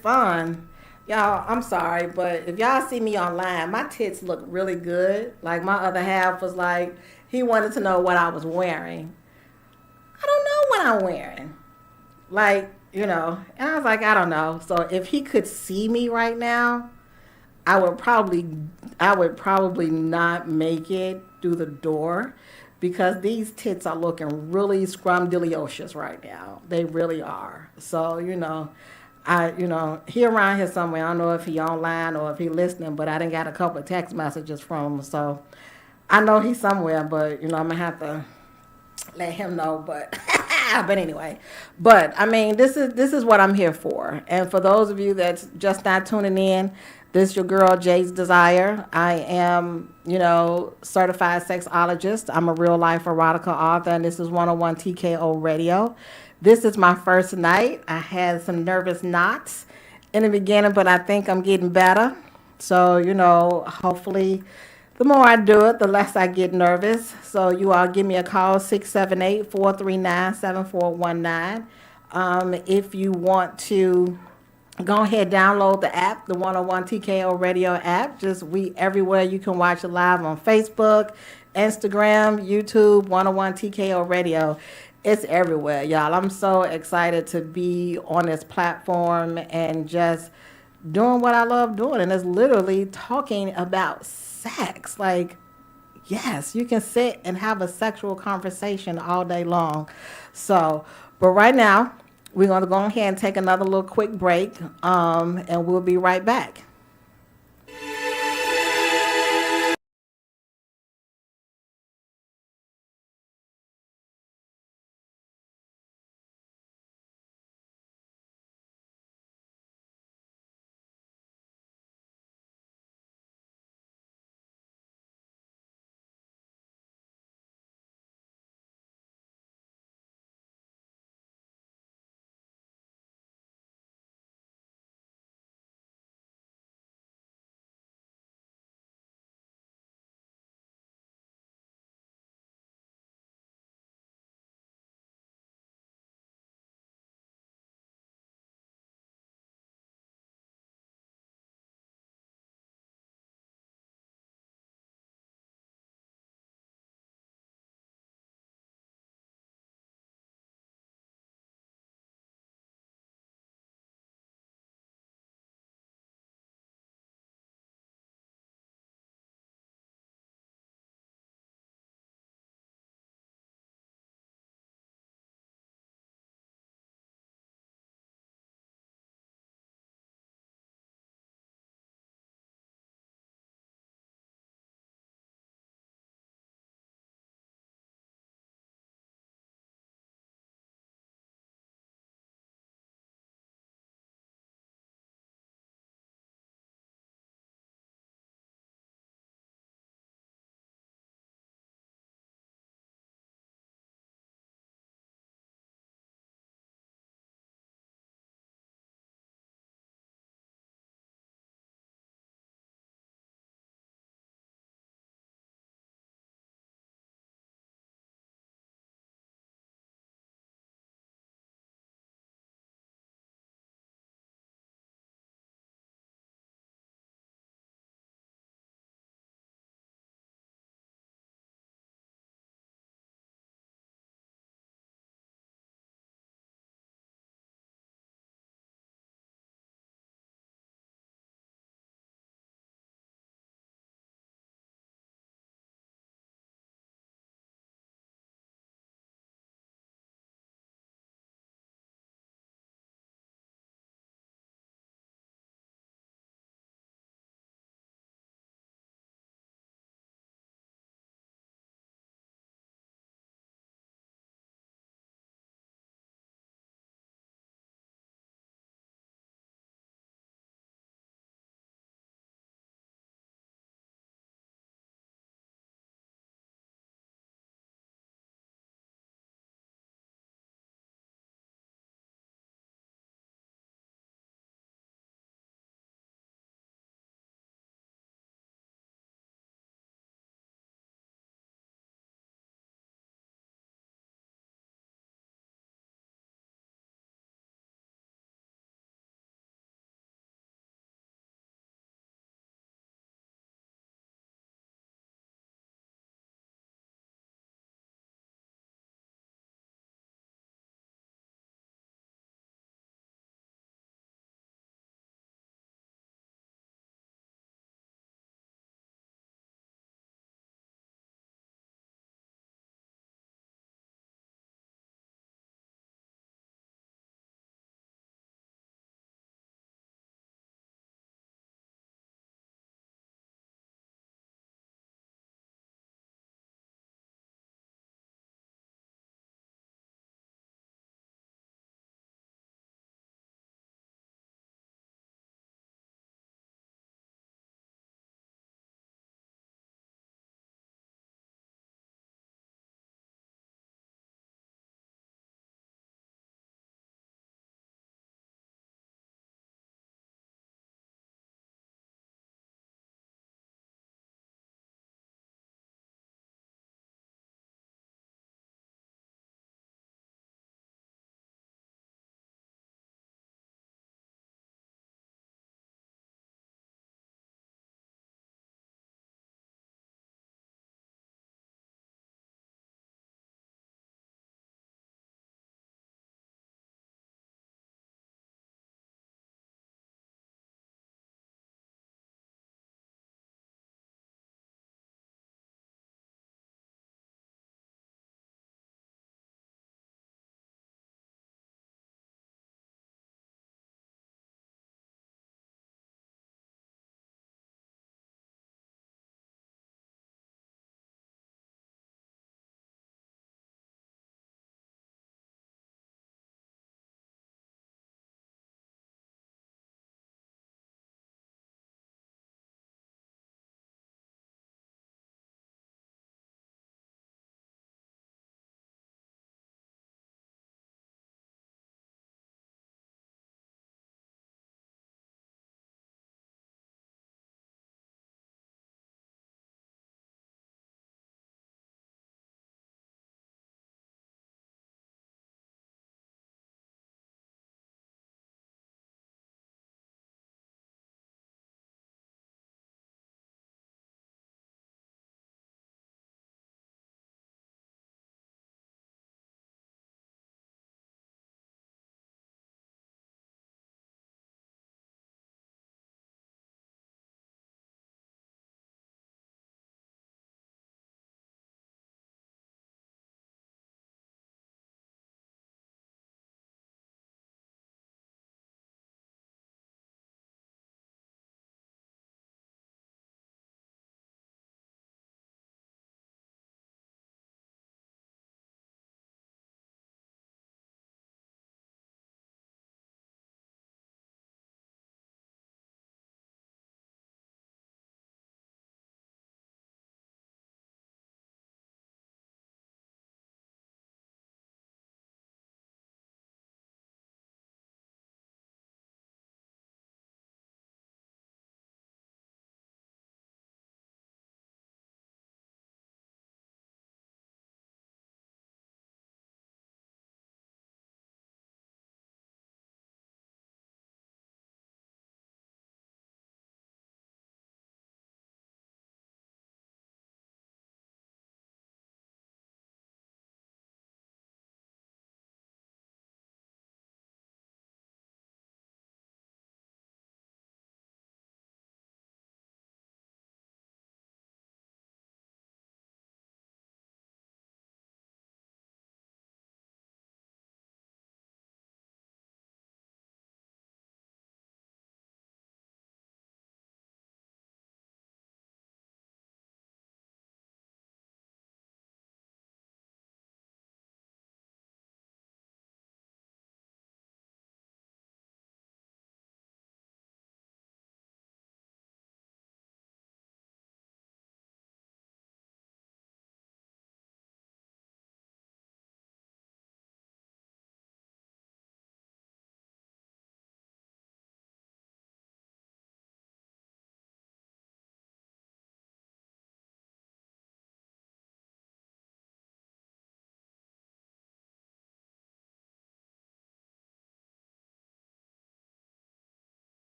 fun. Y'all, I'm sorry, but if y'all see me online, my tits look really good. Like my other half was like, he wanted to know what I was wearing. I don't know what I'm wearing. Like, and I was like, I don't know. So if he could see me right now, I would probably not make it through the door because these tits are looking really scrumdiddlyocious right now. They really are. So, he around here somewhere. I don't know if he online or if he listening, but I didn't got a couple of text messages from him. So I know he's somewhere, but, I'm going to have to let him know. But but anyway, I mean, this is what I'm here for. And for those of you that's just not tuning in, this is your girl Jade's Desire. I am, certified sexologist. I'm a real life erotica author, and this is 101 TKO Radio. This is my first night. I had some nervous knots in the beginning, but I think I'm getting better. So, hopefully the more I do it, the less I get nervous. So you all give me a call, 678-439-7419. If you want to go ahead, download the app, the 101 TKO Radio app. Just we everywhere you can watch it live on Facebook, Instagram, YouTube, 101 TKO Radio. It's everywhere, y'all. I'm so excited to be on this platform and just doing what I love doing. And it's literally talking about sex. Like, yes, you can sit and have a sexual conversation all day long. So, but right now, we're going to go ahead and take another little quick break, and we'll be right back.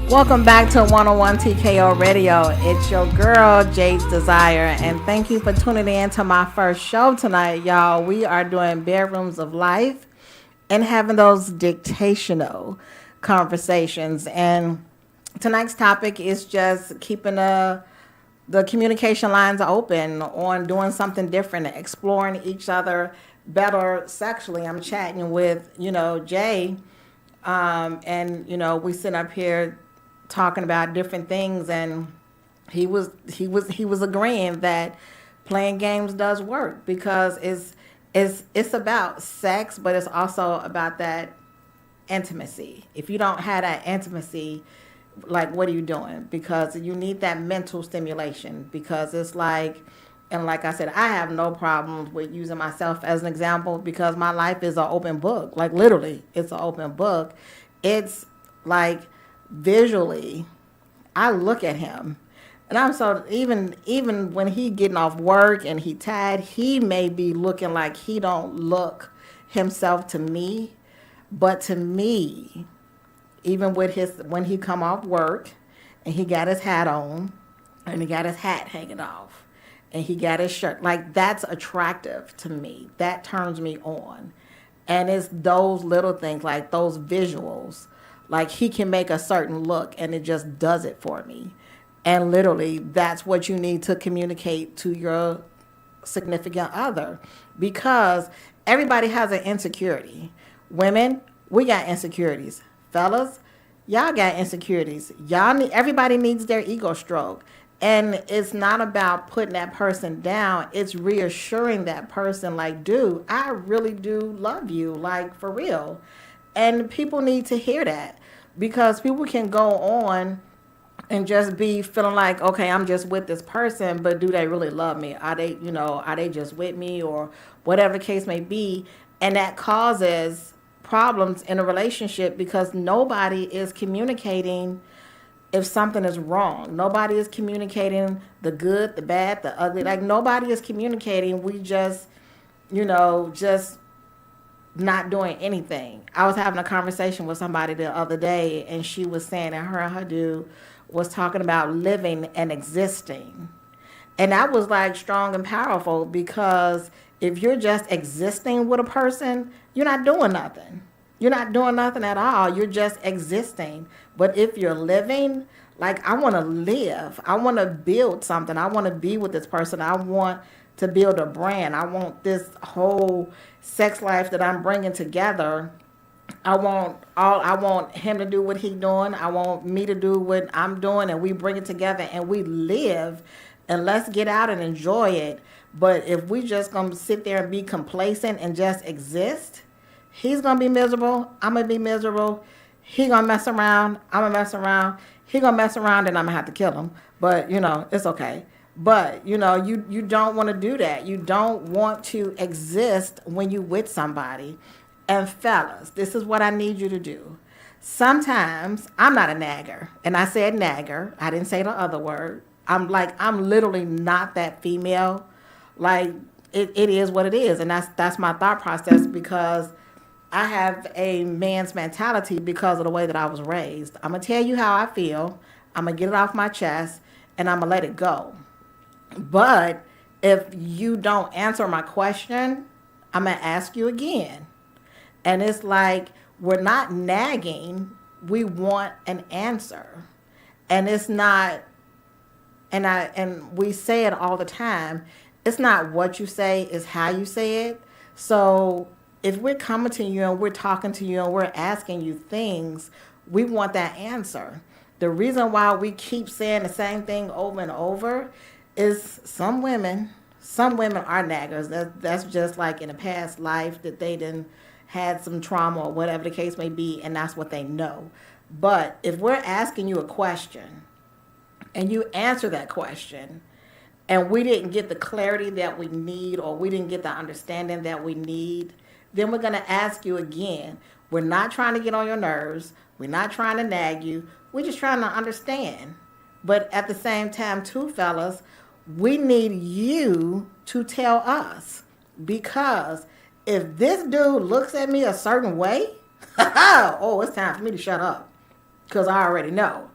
Welcome back to 101 TKO Radio. It's your girl, Jade's Desire, and thank you for tuning in to my first show tonight, y'all. We are doing Bedrooms of Life and having those dictational conversations. And tonight's topic is just keeping the communication lines open on doing something different, exploring each other better sexually. I'm chatting with, Jay, and we sit up here talking about different things, and he was agreeing that playing games does work because it's about sex, but it's also about that intimacy. If you don't have that intimacy, like, what are you doing? Because you need that mental stimulation, because it's like, and like I said, I have no problems with using myself as an example because my life is an open book. Like, literally, it's an open book. It's like, visually, I look at him, and I'm so, even when he getting off work and he tired, he may be looking like he don't look himself to me, but to me, even with his, when he come off work and he got his hat on and he got his hat hanging off and he got his shirt, like, that's attractive to me. That turns me on. And it's those little things, like those visuals, like he can make a certain look and it just does it for me. And literally, that's what you need to communicate to your significant other, because everybody has an insecurity. Women, we got insecurities. Fellas, y'all got insecurities. Everybody needs their ego stroke. And it's not about putting that person down. It's reassuring that person, like, dude, I really do love you, like, for real. And people need to hear that, because people can go on and just be feeling like, okay, I'm just with this person, but do they really love me? Are they just with me, or whatever the case may be? And that causes problems in a relationship because nobody is communicating if something is wrong. Nobody is communicating the good, the bad, the ugly. Like, nobody is communicating. We just, just not doing anything. I was having a conversation with somebody the other day, and she was saying that her and her dude was talking about living and existing. And that was like strong and powerful, because if you're just existing with a person, you're not doing nothing. You're not doing nothing at all. You're just existing. But if you're living, like, I want to live. I want to build something. I want to be with this person. I want to build a brand. I want this whole sex life that I'm bringing together. I want him to do what he's doing. I want me to do what I'm doing, and we bring it together and we live, and let's get out and enjoy it. But if we just gonna sit there and be complacent and just exist, he's gonna be miserable. I'm gonna be miserable. He gonna mess around. I'm gonna mess around. He gonna mess around, and I'm gonna have to kill him. But it's okay. But you don't want to do that. You don't want to exist when you with somebody. And fellas, this is what I need you to do. Sometimes I'm not a nagger, and I said nagger. I didn't say the other word. I'm literally not that female. Like, it is what it is, and that's my thought process, because I have a man's mentality because of the way that I was raised. I'm gonna tell you how I feel. I'm gonna get it off my chest, and I'm gonna let it go. But if you don't answer my question, I'm gonna ask you again. And it's like, we're not nagging. We want an answer. And it's not, and we say it all the time, it's not what you say, it's how you say it. So if we're coming to you and we're talking to you and we're asking you things, we want that answer. The reason why we keep saying the same thing over and over is some women are naggers. That's just like in a past life that they didn't had some trauma or whatever the case may be, and that's what they know. But if we're asking you a question and you answer that question and we didn't get the clarity that we need, or we didn't get the understanding that we need, then we're going to ask you again. We're not trying to get on your nerves. We're not trying to nag you. We're just trying to understand. But at the same time, too, fellas, we need you to tell us, because if this dude looks at me a certain way, oh, it's time for me to shut up, because I already know.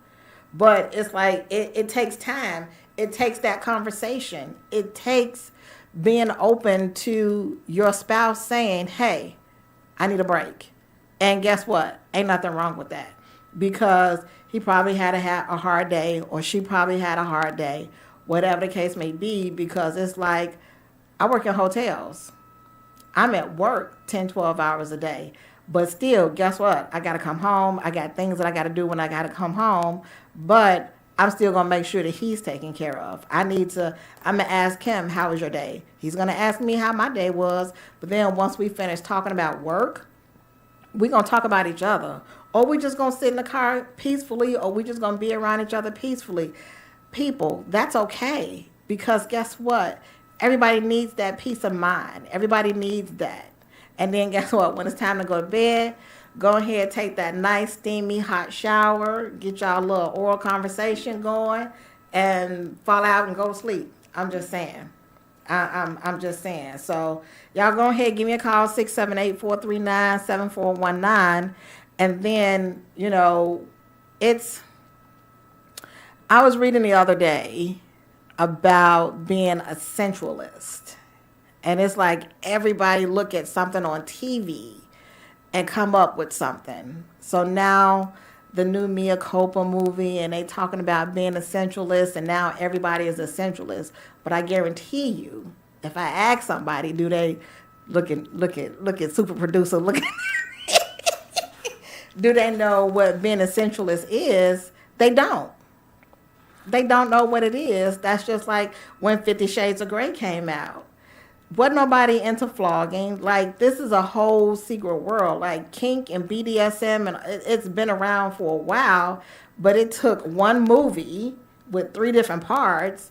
But it's like it takes time. It takes that conversation. It takes being open to your spouse saying, hey, I need a break. And guess what? Ain't nothing wrong with that. Because he probably had a hard day, or she probably had a hard day, whatever the case may be, because it's like, I work in hotels. I'm at work 10, 12 hours a day. But still, guess what? I got to come home. I got things that I got to do when I got to come home. But I'm still going to make sure that he's taken care of. I'm going to ask him, how was your day? He's going to ask me how my day was. But then once we finish talking about work, we're going to talk about each other. Or we just going to sit in the car peacefully, or we just going to be around each other peacefully. People, that's okay. Because guess what? Everybody needs that peace of mind. Everybody needs that. And then guess what? When it's time to go to bed, go ahead, take that nice, steamy, hot shower, get y'all a little oral conversation going, and fall out and go to sleep. I'm just saying. I'm just saying. So y'all go ahead, give me a call, 678-439-7419. And then, I was reading the other day about being a sensualist. And it's like everybody look at something on TV and come up with something. So now the new Mia Coppola movie, and they talking about being a sensualist, and now everybody is a sensualist. But I guarantee you, if I ask somebody, do they look at super producer, look at do they know what being a sensualist is? They don't. They don't know what it is. That's just like when 50 Shades of Grey came out. Wasn't nobody into flogging. Like, this is a whole secret world. Like, kink and BDSM, and it's been around for a while, but it took one movie with 3 different parts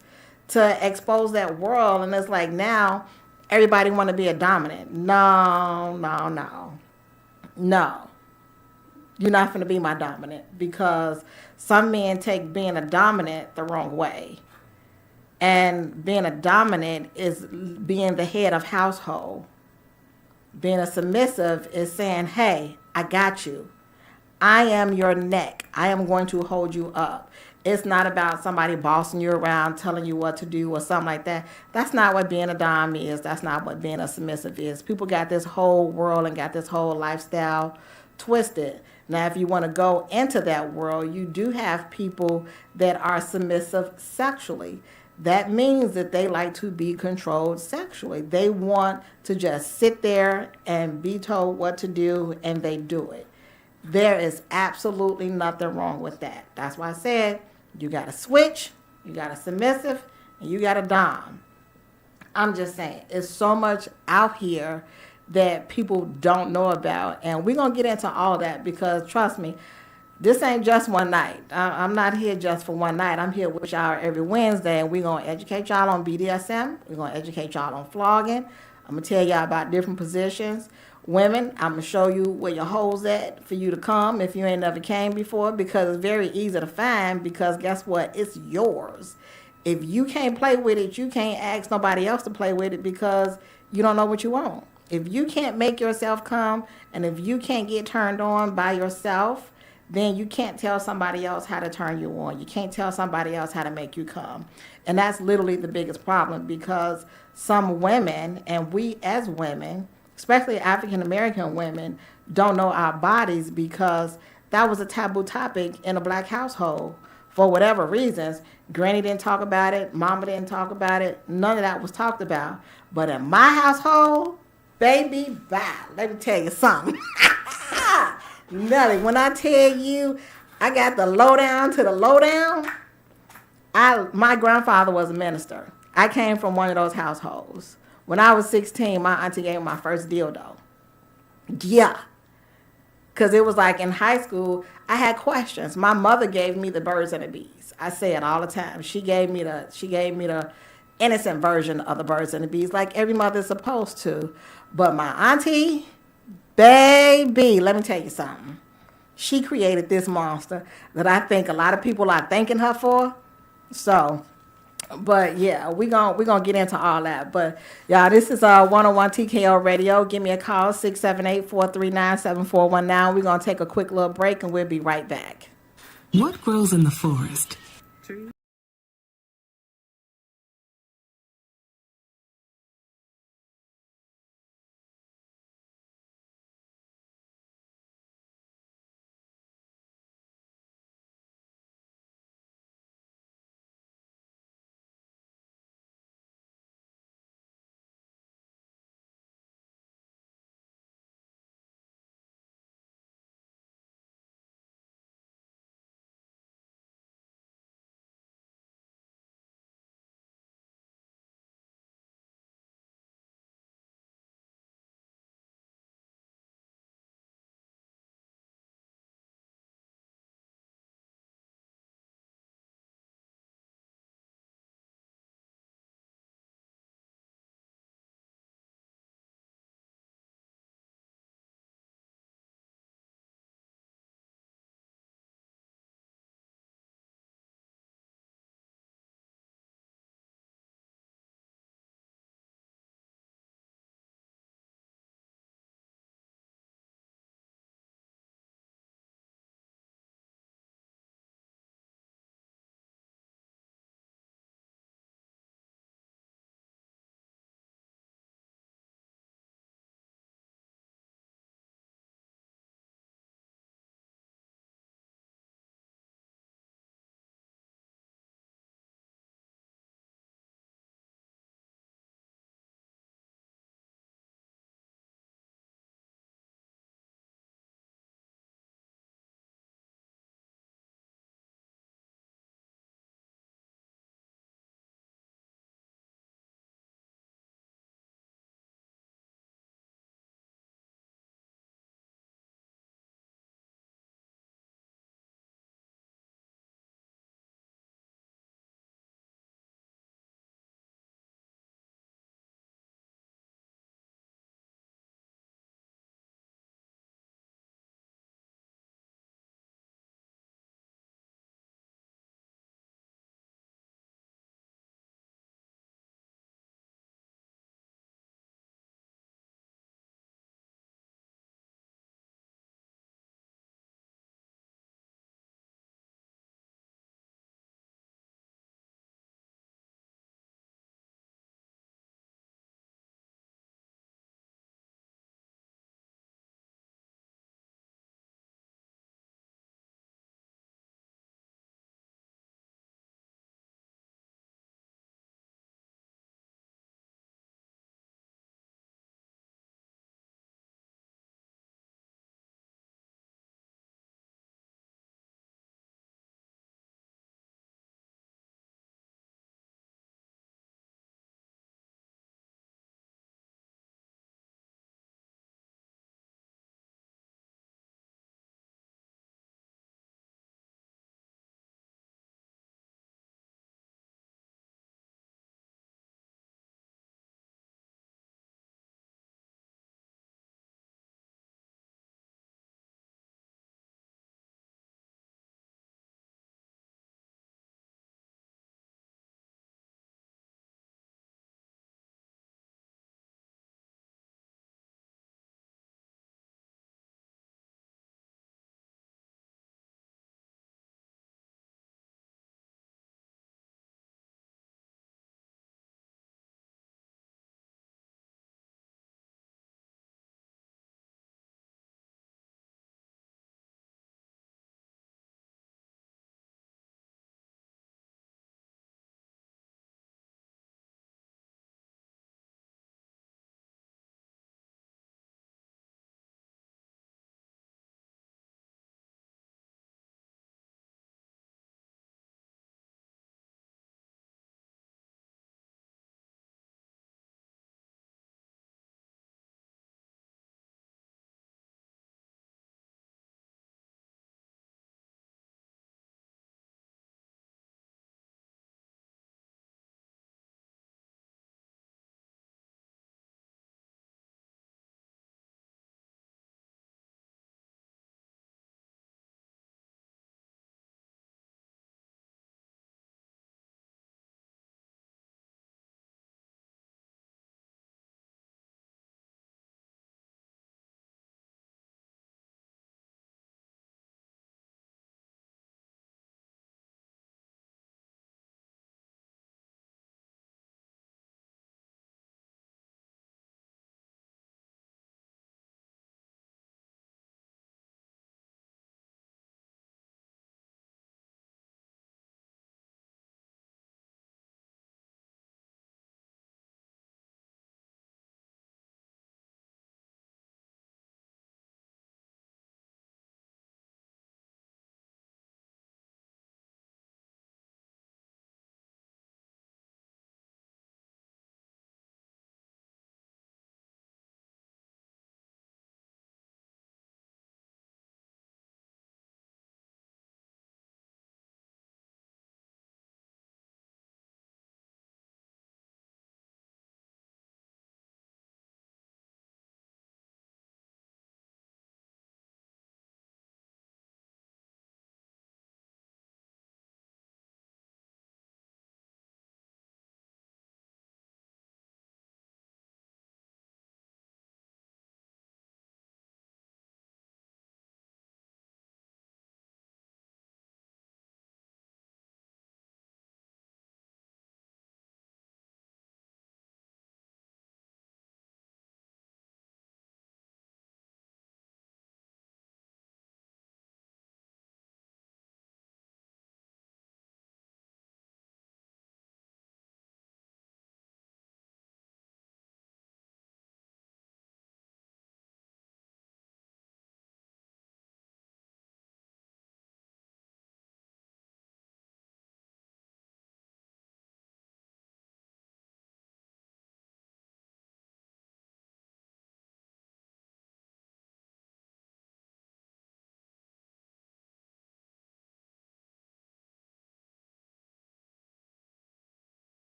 to expose that world. And it's like, now everybody want to be a dominant. No. You're not going to be my dominant, because some men take being a dominant the wrong way. And being a dominant is being the head of household. Being a submissive is saying, hey, I got you. I am your neck. I am going to hold you up. It's not about somebody bossing you around, telling you what to do or something like that. That's not what being a dom is. That's not what being a submissive is. People got this whole world and got this whole lifestyle twisted. Now, if you want to go into that world, you do have people that are submissive sexually. That means that they like to be controlled sexually. They want to just sit there and be told what to do, and they do it. There is absolutely nothing wrong with that. That's why I said you got a switch, you got a submissive, and you got a dom. I'm just saying, it's so much out here that people don't know about, and we're going to get into all that, because trust me, this ain't just one night. I'm not here just for one night. I'm here with y'all every Wednesday, and we're going to educate y'all on BDSM. We're going to educate y'all on flogging. I'm going to tell y'all about different positions. Women, I'm going to show you where your hole's at for you to come if you ain't never came before, because it's very easy to find, because guess what? It's yours. If you can't play with it, you can't ask nobody else to play with it, because you don't know what you want. If you can't make yourself come, and if you can't get turned on by yourself, then you can't tell somebody else how to turn you on. You can't tell somebody else how to make you come. And that's literally the biggest problem, because some women, and we as women, especially African American women, don't know our bodies, because that was a taboo topic in a black household. For whatever reasons, Granny didn't talk about it, Mama didn't talk about it, none of that was talked about. But in my household, baby, bye. Let me tell you something. Nelly, when I tell you I got the lowdown to the lowdown, my grandfather was a minister. I came from one of those households. When I was 16, my auntie gave me my first dildo. Yeah. Because it was like in high school, I had questions. My mother gave me the birds and the bees. I say it all the time. She gave me the innocent version of the birds and the bees, like every mother's supposed to. But my auntie, baby, let me tell you something. She created this monster that I think a lot of people are thanking her for. So, but yeah, we gonna get into all that. But y'all, this is 101 TKO Radio. Give me a call, 678-439-7419. We're gonna take a quick little break, and we'll be right back. What grows in the forest?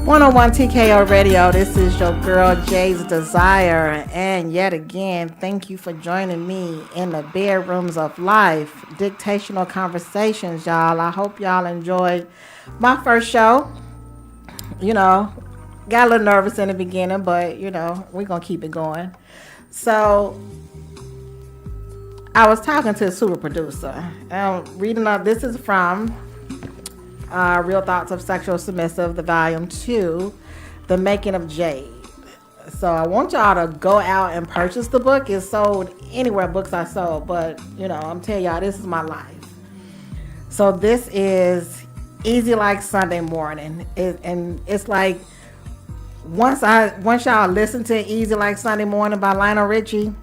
101 TKO Radio. This is your girl Jade's Desire, and yet again, thank you for joining me in the bedrooms of life, Diqtational Conversations, y'all. I hope y'all enjoyed my first show. Got a little nervous in the beginning, but we're gonna keep it going. So I was talking to a super producer. Reading up, this is from Real Thoughts of Sexual Submissive, the volume 2, The Making of Jade. So I want y'all to go out and purchase the book. It's sold anywhere books are sold, but I'm telling y'all, this is my life. So this is Easy Like Sunday Morning. And it's like once y'all listen to Easy Like Sunday Morning by Lionel Richie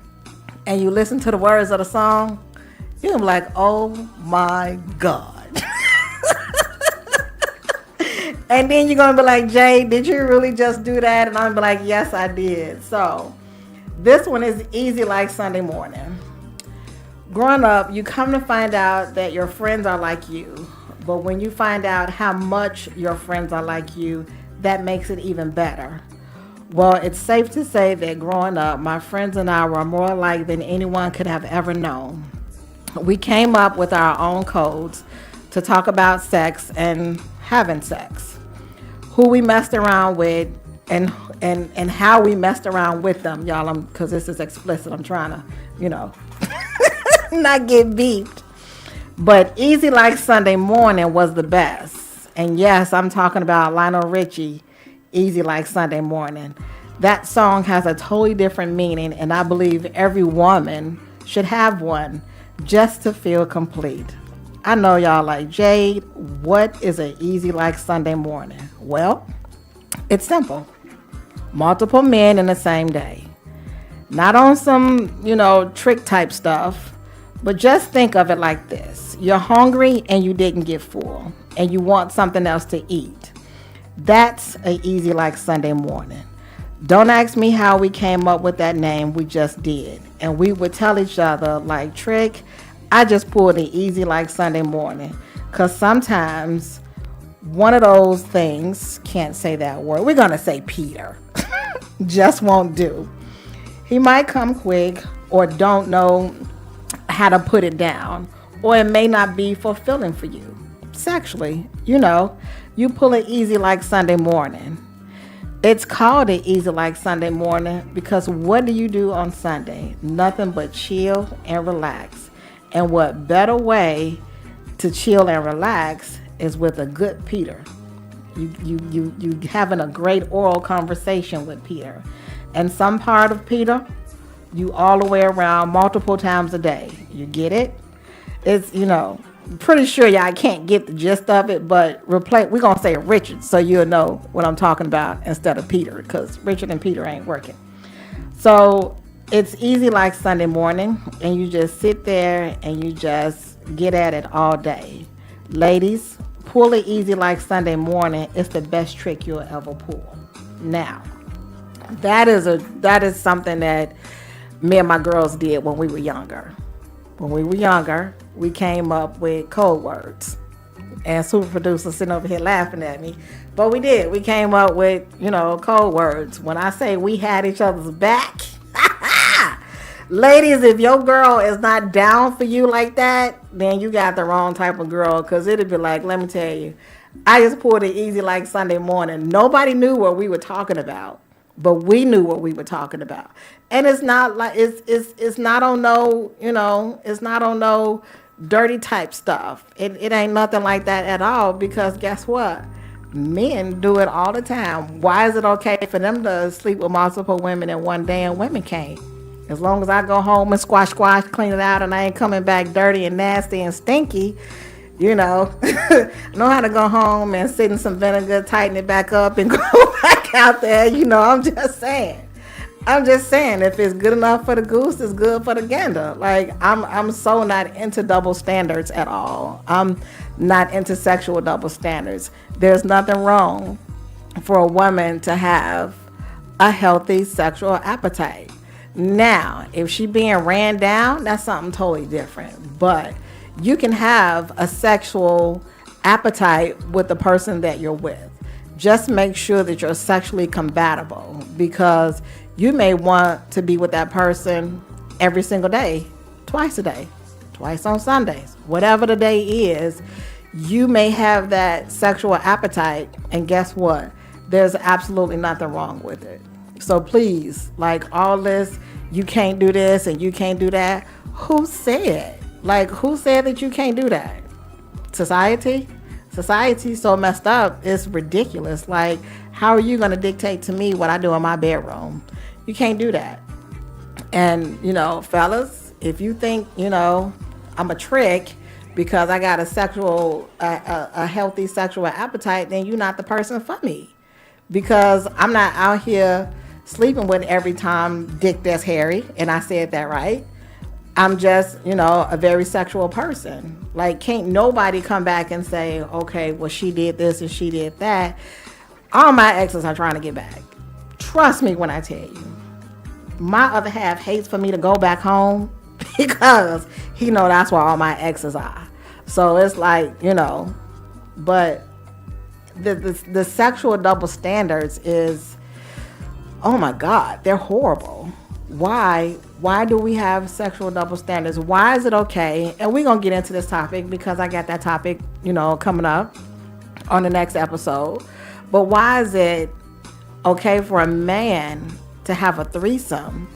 and you listen to the words of the song, you're gonna be like, oh my God. And then you're going to be like, Jay, did you really just do that? And I'm going to be like, yes, I did. So this one is Easy Like Sunday Morning. Growing up, you come to find out that your friends are like you. But when you find out how much your friends are like you, that makes it even better. Well, it's safe to say that growing up, my friends and I were more alike than anyone could have ever known. We came up with our own codes to talk about sex and having sex. Who we messed around with and how we messed around with them, y'all, because this is explicit. I'm trying to, not get beeped. But Easy Like Sunday Morning was the best. And yes, I'm talking about Lionel Richie, Easy Like Sunday Morning. That song has a totally different meaning, and I believe every woman should have one just to feel complete. I know y'all like, Jade, what is an Easy Like Sunday Morning? Well, it's simple. Multiple men in the same day. Not on some, trick type stuff, but just think of it like this. You're hungry and you didn't get full, and you want something else to eat. That's an Easy Like Sunday Morning. Don't ask me how we came up with that name, we just did. And we would tell each other, like, Trick, I just pulled an Easy Like Sunday Morning, because sometimes one of those things, can't say that word, we're going to say Peter, just won't do. He might come quick or don't know how to put it down, or it may not be fulfilling for you. Sexually, you pull it Easy Like Sunday Morning. It's called an Easy Like Sunday Morning because what do you do on Sunday? Nothing but chill and relax. And what better way to chill and relax is with a good Peter. You having a great oral conversation with Peter. And some part of Peter, you all the way around multiple times a day. You get it? It's, pretty sure y'all can't get the gist of it, but we're going to say Richard so you'll know what I'm talking about instead of Peter, because Richard and Peter ain't working. So it's Easy Like Sunday Morning, and you just sit there and you just get at it all day. Ladies, pull it Easy Like Sunday Morning. It's the best trick you'll ever pull. Now, that is something that me and my girls did when we were younger. When we were younger, we came up with code words. And super producer sitting over here laughing at me. But we did. We came up with, code words. When I say we had each other's back, ladies, if your girl is not down for you like that, then you got the wrong type of girl. Because it'd be like, let me tell you, I just pulled it Easy Like Sunday Morning. Nobody knew what we were talking about, but we knew what we were talking about. And it's not like it's not on no, it's not on no dirty type stuff. It ain't nothing like that at all, because guess what? Men do it all the time. Why is it okay for them to sleep with multiple women in one day and women can't? As long as I go home and squash, clean it out, and I ain't coming back dirty and nasty and stinky, know how to go home and sit in some vinegar, tighten it back up, and go back out there. I'm just saying. If it's good enough for the goose, it's good for the gander. Like, I'm so not into double standards at all. I'm not into sexual double standards. There's nothing wrong for a woman to have a healthy sexual appetite. Now, if she being ran down, that's something totally different. But you can have a sexual appetite with the person that you're with. just make sure that you're sexually compatible, because you may want to be with that person every single day, twice a day, twice on Sundays, whatever the day is. You may have that sexual appetite, and guess what? There's absolutely nothing wrong with it. So please, like, all this, you can't do this and you can't do that. Who said? Like, who said that you can't do that? Society? Society's so messed up, it's ridiculous. Like, how are you going to dictate to me what I do in my bedroom? You can't do that. And, fellas, if you think, I'm a trick because I got a healthy sexual appetite, then you're not the person for me. Because I'm not out here sleeping with every Tom, Dick that's hairy, and I said that right. I'm just, a very sexual person. Like, can't nobody come back and say, okay, well, she did this and she did that. All my exes are trying to get back. Trust me when I tell you. My other half hates for me to go back home because he know that's where all my exes are. So it's like, but the sexual double standards is, oh my God, they're horrible. Why do we have sexual double standards? Why is it okay? And we're going to get into this topic because I got that topic, coming up on the next episode. But why is it okay for a man to have a threesome?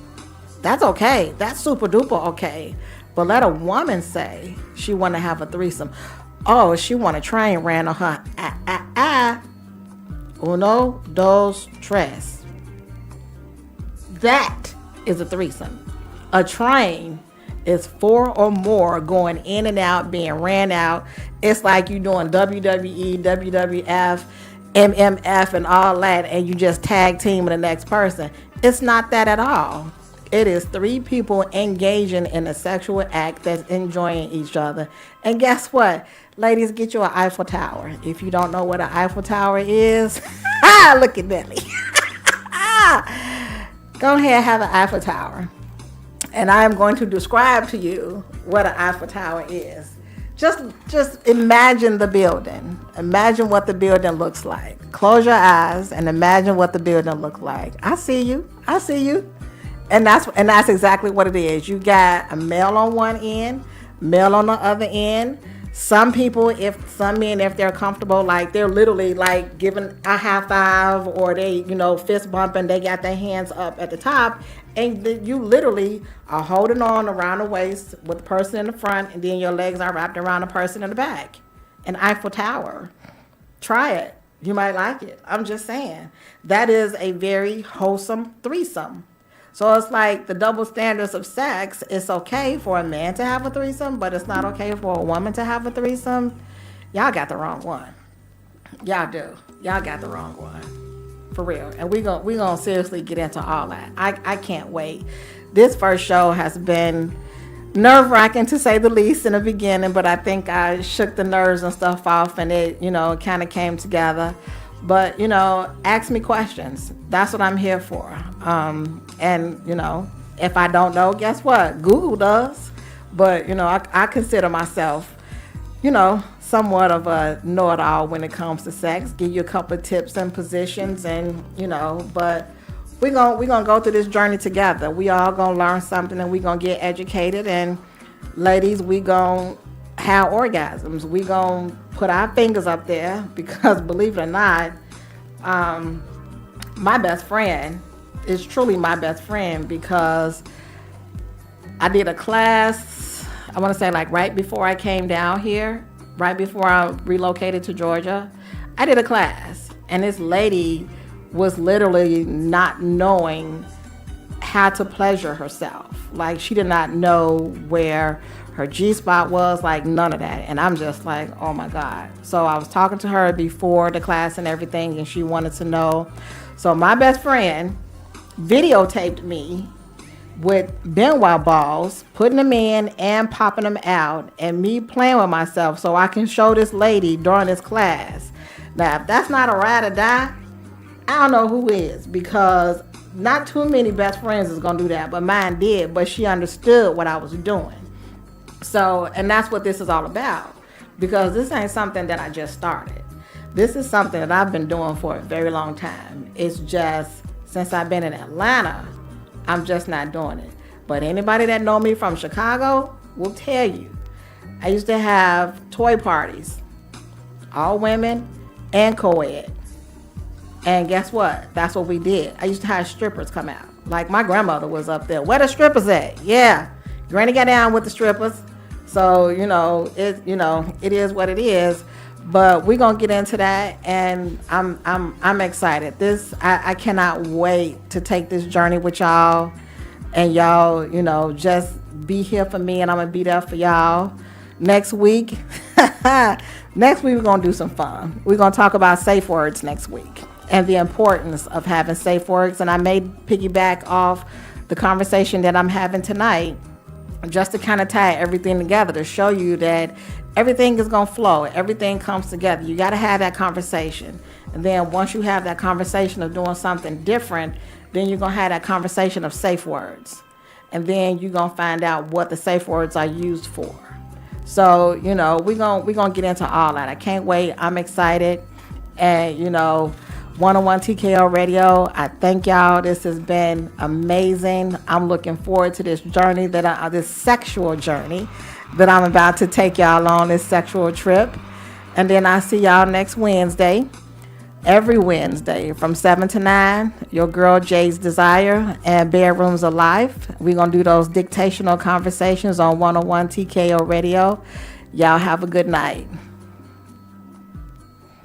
That's okay. That's super duper okay. But let a woman say she want to have a threesome. Oh, she want a train ran on her. Uno, dos, tres. That is a threesome. A train is 4 or more going in and out, being ran out. It's like you doing WWE, WWF, MMF, and all that, and you just tag team with the next person. It's not that at all. It is 3 people engaging in a sexual act that's enjoying each other. And guess what? Ladies, get you an Eiffel Tower. If you don't know what an Eiffel Tower is, look at Nelly. Go ahead and have an Eiffel Tower. And I'm going to describe to you what an Eiffel Tower is. Just imagine the building. Imagine what the building looks like. Close your eyes and imagine what the building looks like. I see you. And that's exactly what it is. You got a male on one end, male on the other end. Some men, if they're comfortable, like they're literally like giving a high five, or they, fist bumping, they got their hands up at the top, and you literally are holding on around the waist with the person in the front, and then your legs are wrapped around the person in the back. An Eiffel Tower. Try it. You might like it. I'm just saying. That is a very wholesome threesome. So it's like the double standards of sex. It's okay for a man to have a threesome, but it's not okay for a woman to have a threesome. Y'all got the wrong one. Y'all do. Y'all got the wrong one. For real. And we gonna seriously get into all that. I can't wait. This first show has been nerve-wracking, to say the least, in the beginning, but I think I shook the nerves and stuff off, and it, kind of came together. But, ask me questions. That's what I'm here for. And, if I don't know, guess what? Google does. But, I consider myself, somewhat of a know-it-all when it comes to sex. Give you a couple of tips and positions, and, but we're gonna go through this journey together. We all gonna learn something, and we're gonna get educated. And ladies, we gonna have orgasms. We gonna put our fingers up there, because believe it or not, my best friend is truly my best friend, because I did a class, I want to say like right before I came down here, right before I relocated to Georgia. I did a class, and this lady was literally not knowing how to pleasure herself. Like, she did not know where her G-spot was, like none of that. And I'm just like, oh my God. So I was talking to her before the class and everything, and she wanted to know. So my best friend videotaped me with Benoit balls, putting them in and popping them out, and me playing with myself so I can show this lady during this class. Now, if that's not a ride or die, I don't know who is, because not too many best friends is going to do that, but mine did. But she understood what I was doing. So, and that's what this is all about, because this ain't something that I just started. This is something that I've been doing for a very long time. It's just since I've been in Atlanta, I'm just not doing it. But anybody that know me from Chicago will tell you, I used to have toy parties, all women and co-ed. And guess what? That's what we did. I used to have strippers come out. Like my grandmother was up there. Where the strippers at? Yeah. Granny got down with the strippers. So, it is what it is. But we're gonna get into that, and I'm excited. I cannot wait to take this journey with y'all, and y'all, just be here for me, and I'm gonna be there for y'all. Next week, we're gonna do some fun. We're gonna talk about safe words next week and the importance of having safe words. And I may piggyback off the conversation that I'm having tonight, just to kind of tie everything together, to show you that everything is going to flow. Everything comes together. You got to have that conversation. And then once you have that conversation of doing something different, then you're going to have that conversation of safe words. And then you're going to find out what the safe words are used for. So, we're going to get into all that. I can't wait. I'm excited. And, 101 TKO Radio, I thank y'all. This has been amazing. I'm looking forward to this journey, this sexual journey that I'm about to take y'all on, this sexual trip. And then I see y'all next Wednesday, every Wednesday from 7 to 9, your girl Jade's Desire and Bedrooms of Life. We're going to do those Diqtational conversations on 101 TKO Radio. Y'all have a good night.